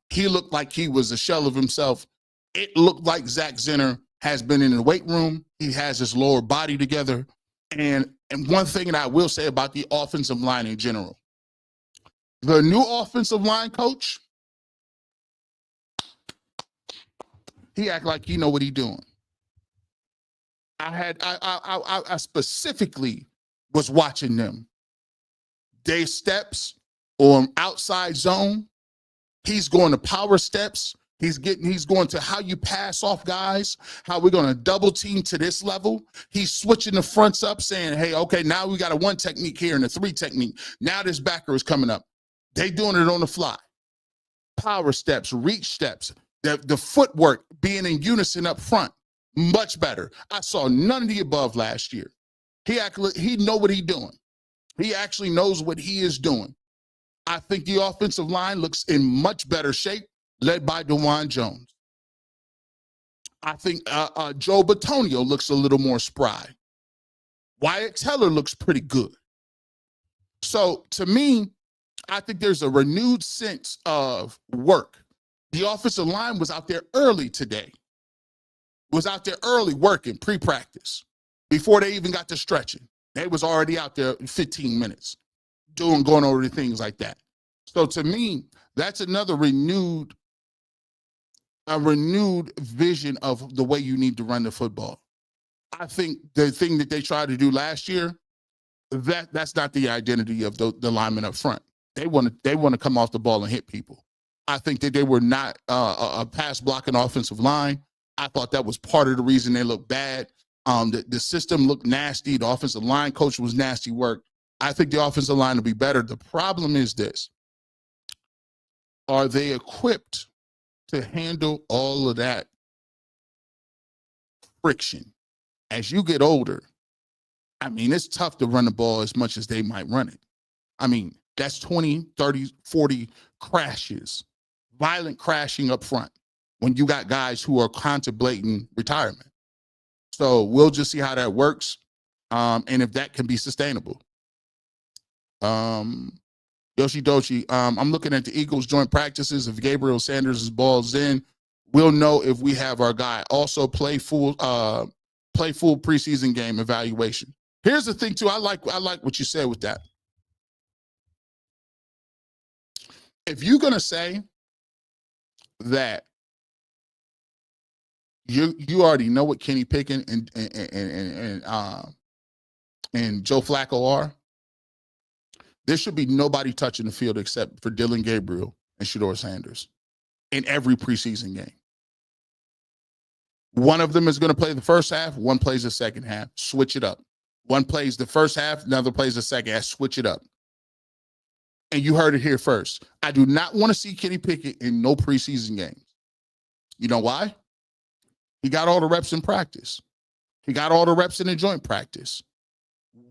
He looked like he was a shell of himself. It looked like Zach Zinner has been in the weight room. He has his lower body together. And one thing that I will say about the offensive line in general, the new offensive line coach, he act like he know what he doing. I specifically was watching them. They steps on outside zone. He's going to power steps. He's going to how you pass off guys, how we're going to double team to this level. He's switching the fronts up, saying, hey, okay, now we got a 1 technique here and a 3 technique. Now this backer is coming up. They doing it on the fly. Power steps, reach steps, the footwork being in unison up front. Much better. I saw none of the above last year. He know what he's doing. He actually knows what he is doing. I think the offensive line looks in much better shape, led by DeJuan Jones. I think Joe Bitonio looks a little more spry. Wyatt Teller looks pretty good. So to me, I think there's a renewed sense of work. The offensive line was out there early today. Was out there early working pre-practice. before they even got to stretching. They was already out there in 15 minutes going over the things like that. So to me, that's another renewed vision of the way you need to run the football. I think the thing that they tried to do last year, that's not the identity of the linemen up front. They want to come off the ball and hit people. I think that they were not a pass blocking offensive line. I thought that was part of the reason they looked bad. The system looked nasty. The offensive line coach was nasty work. I think the offensive line will be better. The problem is this. Are they equipped to handle all of that friction? As you get older, I mean, it's tough to run the ball as much as they might run it. I mean, that's 20, 30, 40 crashes, violent crashing up front when you got guys who are contemplating retirement. So we'll just see how that works, and if that can be sustainable. Yoshi Doshi, I'm looking at the Eagles joint practices. If Gabriel Sanders' ball's in, we'll know if we have our guy. Also play full preseason game evaluation. Here's the thing too. I like what you said with that. If you're gonna say that you already know what Kenny Pickett and Joe Flacco are, there should be nobody touching the field except for Dillon Gabriel and Shedeur Sanders in every preseason game. One of them is going to play the first half, one plays the second half. Switch it up. One plays the first half, another plays the second half. Switch it up. And you heard it here first. I do not want to see Kenny Pickett in no preseason games. You know why? He got all the reps in practice. He got all the reps in the joint practice.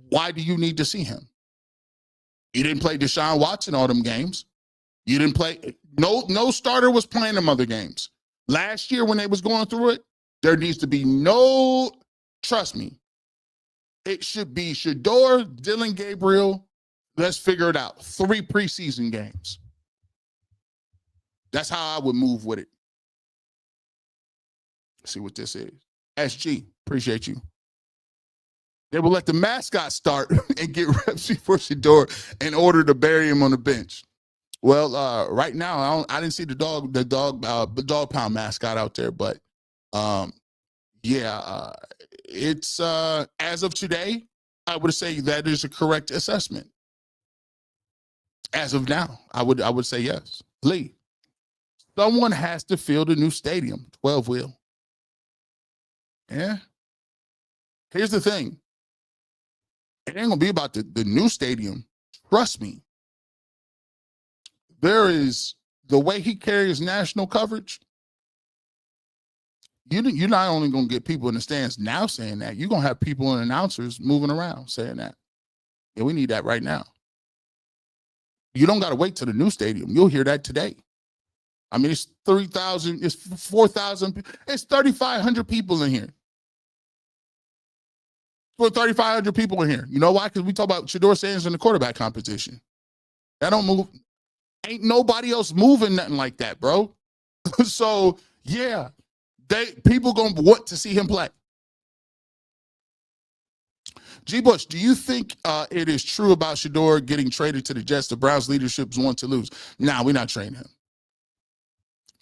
Why do you need to see him? You didn't play Deshaun Watson all them games. You didn't play. No starter was playing them other games. Last year when they was going through it, there needs to be no, trust me, it should be Shedeur, Dillon Gabriel. Let's figure it out. 3 preseason games. That's how I would move with it. Let's see what this is. SG, appreciate you. They will let the mascot start and get reps before Shedeur in order to bury him on the bench. Well, right now I didn't see the dog pound mascot out there, but it's as of today, I would say that is a correct assessment. As of now, I would say yes. Lee, someone has to fill the new stadium. 12 will. Yeah. Here's the thing. It ain't gonna be about the new stadium. Trust me. There is the way he carries national coverage. You're not only gonna get people in the stands now saying that, you're gonna have people and announcers moving around saying that. Yeah, we need that right now. You don't gotta wait till the new stadium. You'll hear that today. I mean, it's 3,000, it's 4,000, it's 3,500 people in here. For 3,500 people in here. You know why? Because we talk about Shedeur Sanders in the quarterback competition. That don't move. Ain't nobody else moving nothing like that, bro. So, yeah, people going to want to see him play. G. Bush, do you think it is true about Shedeur getting traded to the Jets? The Browns leadership want to lose. Nah, we're not trading him.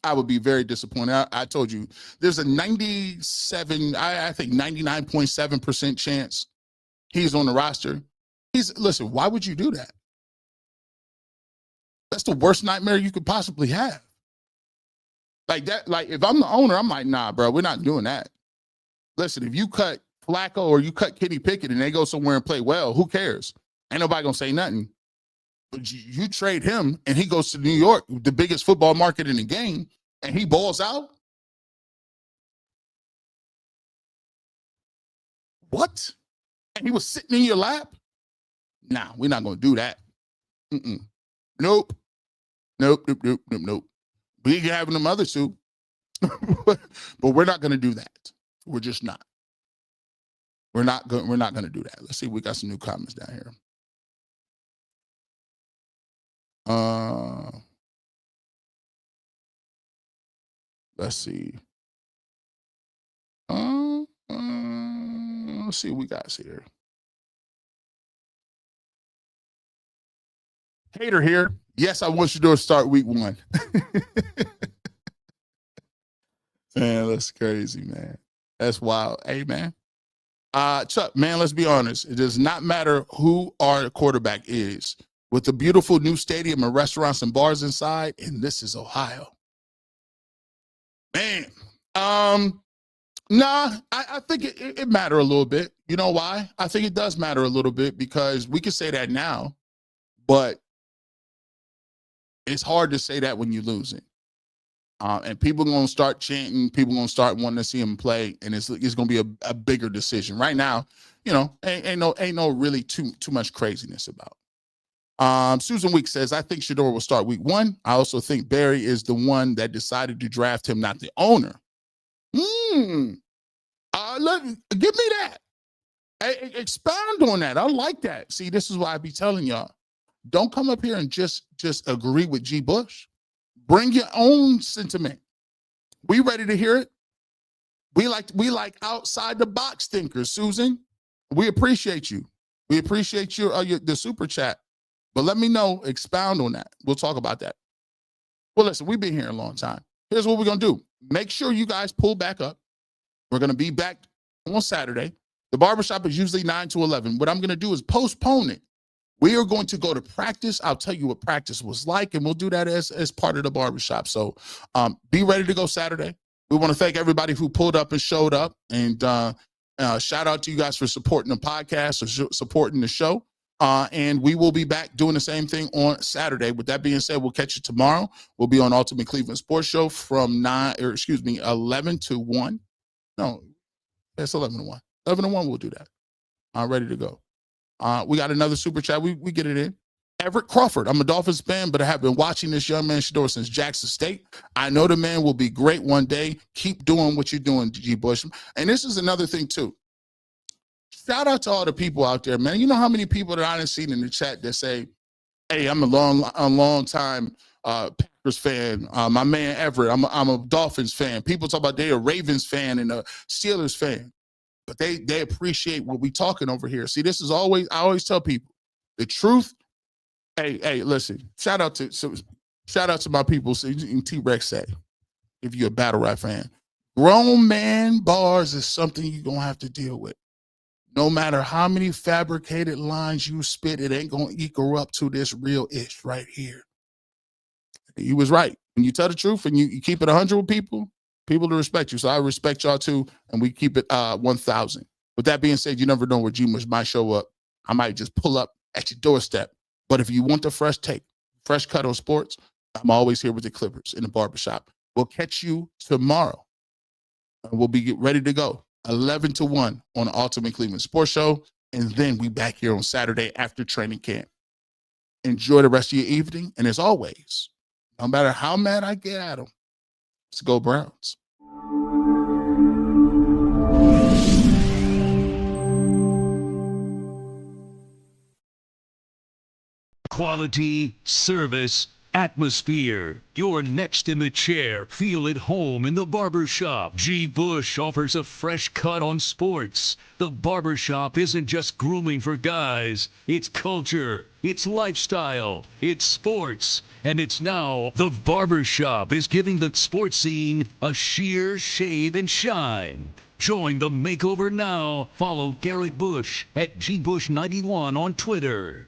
I would be very disappointed. I told you, there's a 99.7% chance he's on the roster. Listen, why would you do that? That's the worst nightmare you could possibly have. Like that, like if I'm the owner, I'm like, nah, bro, we're not doing that. Listen, if you cut Flacco or you cut Kenny Pickett and they go somewhere and play well, who cares? Ain't nobody gonna say nothing. But you trade him and he goes to New York, the biggest football market in the game, and he balls out? What? And he was sitting in your lap? Nah, we're not going to do that. Nope. We can have them other two. But we're not going to do that. We're just not. We're not going to do that. Let's see. We got some new comments down here. Let's see. Let's see what we got here. Hater here. Yes, I want Shedeur to start week 1. Man, that's crazy, man. That's wild. Hey, man. Chuck, man, let's be honest. It does not matter who our quarterback is. With the beautiful new stadium and restaurants and bars inside, and this is Ohio. Man, I think it matter a little bit. You know why? I think it does matter a little bit because we can say that now, but it's hard to say that when you're losing. And people are going to start chanting. People are going to start wanting to see him play, and it's going to be a bigger decision. Right now, ain't no really too much craziness about. Susan Week says, I think Shedeur will start week 1. I also think Barry is the one that decided to draft him, not the owner. Give me that. Expound on that. I like that. See, this is why I be telling y'all, don't come up here and just agree with G. Bush. Bring your own sentiment. We ready to hear it. We like outside the box thinkers, Susan. We appreciate you. We appreciate the super chat. But let me know, expound on that. We'll talk about that. Well, listen, we've been here a long time. Here's what we're going to do. Make sure you guys pull back up. We're going to be back on Saturday. The barbershop is usually 9 to 11. What I'm going to do is postpone it. We are going to go to practice. I'll tell you what practice was like, and we'll do that as part of the barbershop. So be ready to go Saturday. We want to thank everybody who pulled up and showed up. And shout out to you guys for supporting the podcast or supporting the show. And we will be back doing the same thing on Saturday. With that being said, we'll catch you tomorrow. We'll be on Ultimate Cleveland Sports Show from 11 to 1. No, it's 11 to 1. 11 to 1, we'll do that. I'm ready to go. We got another super chat. We get it in. Everett Crawford. I'm a Dolphins fan, but I have been watching this young man Shedeur since Jackson State. I know the man will be great one day. Keep doing what you're doing, G. Bush. And this is another thing, too. Shout out to all the people out there, man. You know how many people that I've seen in the chat that say, hey, I'm a long time Packers fan. My man Everett, I'm a Dolphins fan. People talk about they're a Ravens fan and a Steelers fan. But they appreciate what we talking over here. See, I always tell people the truth. Hey, listen, shout out to my people. T-Rex say, if you're a battle rap fan, grown man bars is something you're going to have to deal with. No matter how many fabricated lines you spit, it ain't going to equal up to this real ish right here. He was right. When you tell the truth and you keep it 100 with people to respect you. So I respect y'all too, and we keep it 1,000. With that being said, you never know where G-Mush might show up. I might just pull up at your doorstep. But if you want the fresh take, fresh cut on sports, I'm always here with the Clippers in the barbershop. We'll catch you tomorrow. And we'll be ready to go. 11 to 1 on the Ultimate Cleveland Sports Show. And then we back here on Saturday after training camp. Enjoy the rest of your evening. And as always, no matter how mad I get at them, let's go Browns. Quality, service, atmosphere. You're next in the chair. Feel at home in the barbershop. G. Bush offers a fresh cut on sports. The barbershop isn't just grooming for guys. It's culture. It's lifestyle. It's sports. And it's now the barbershop is giving the sports scene a sheer shave and shine. Join the makeover now. Follow Garrett Bush at GBush91 on Twitter.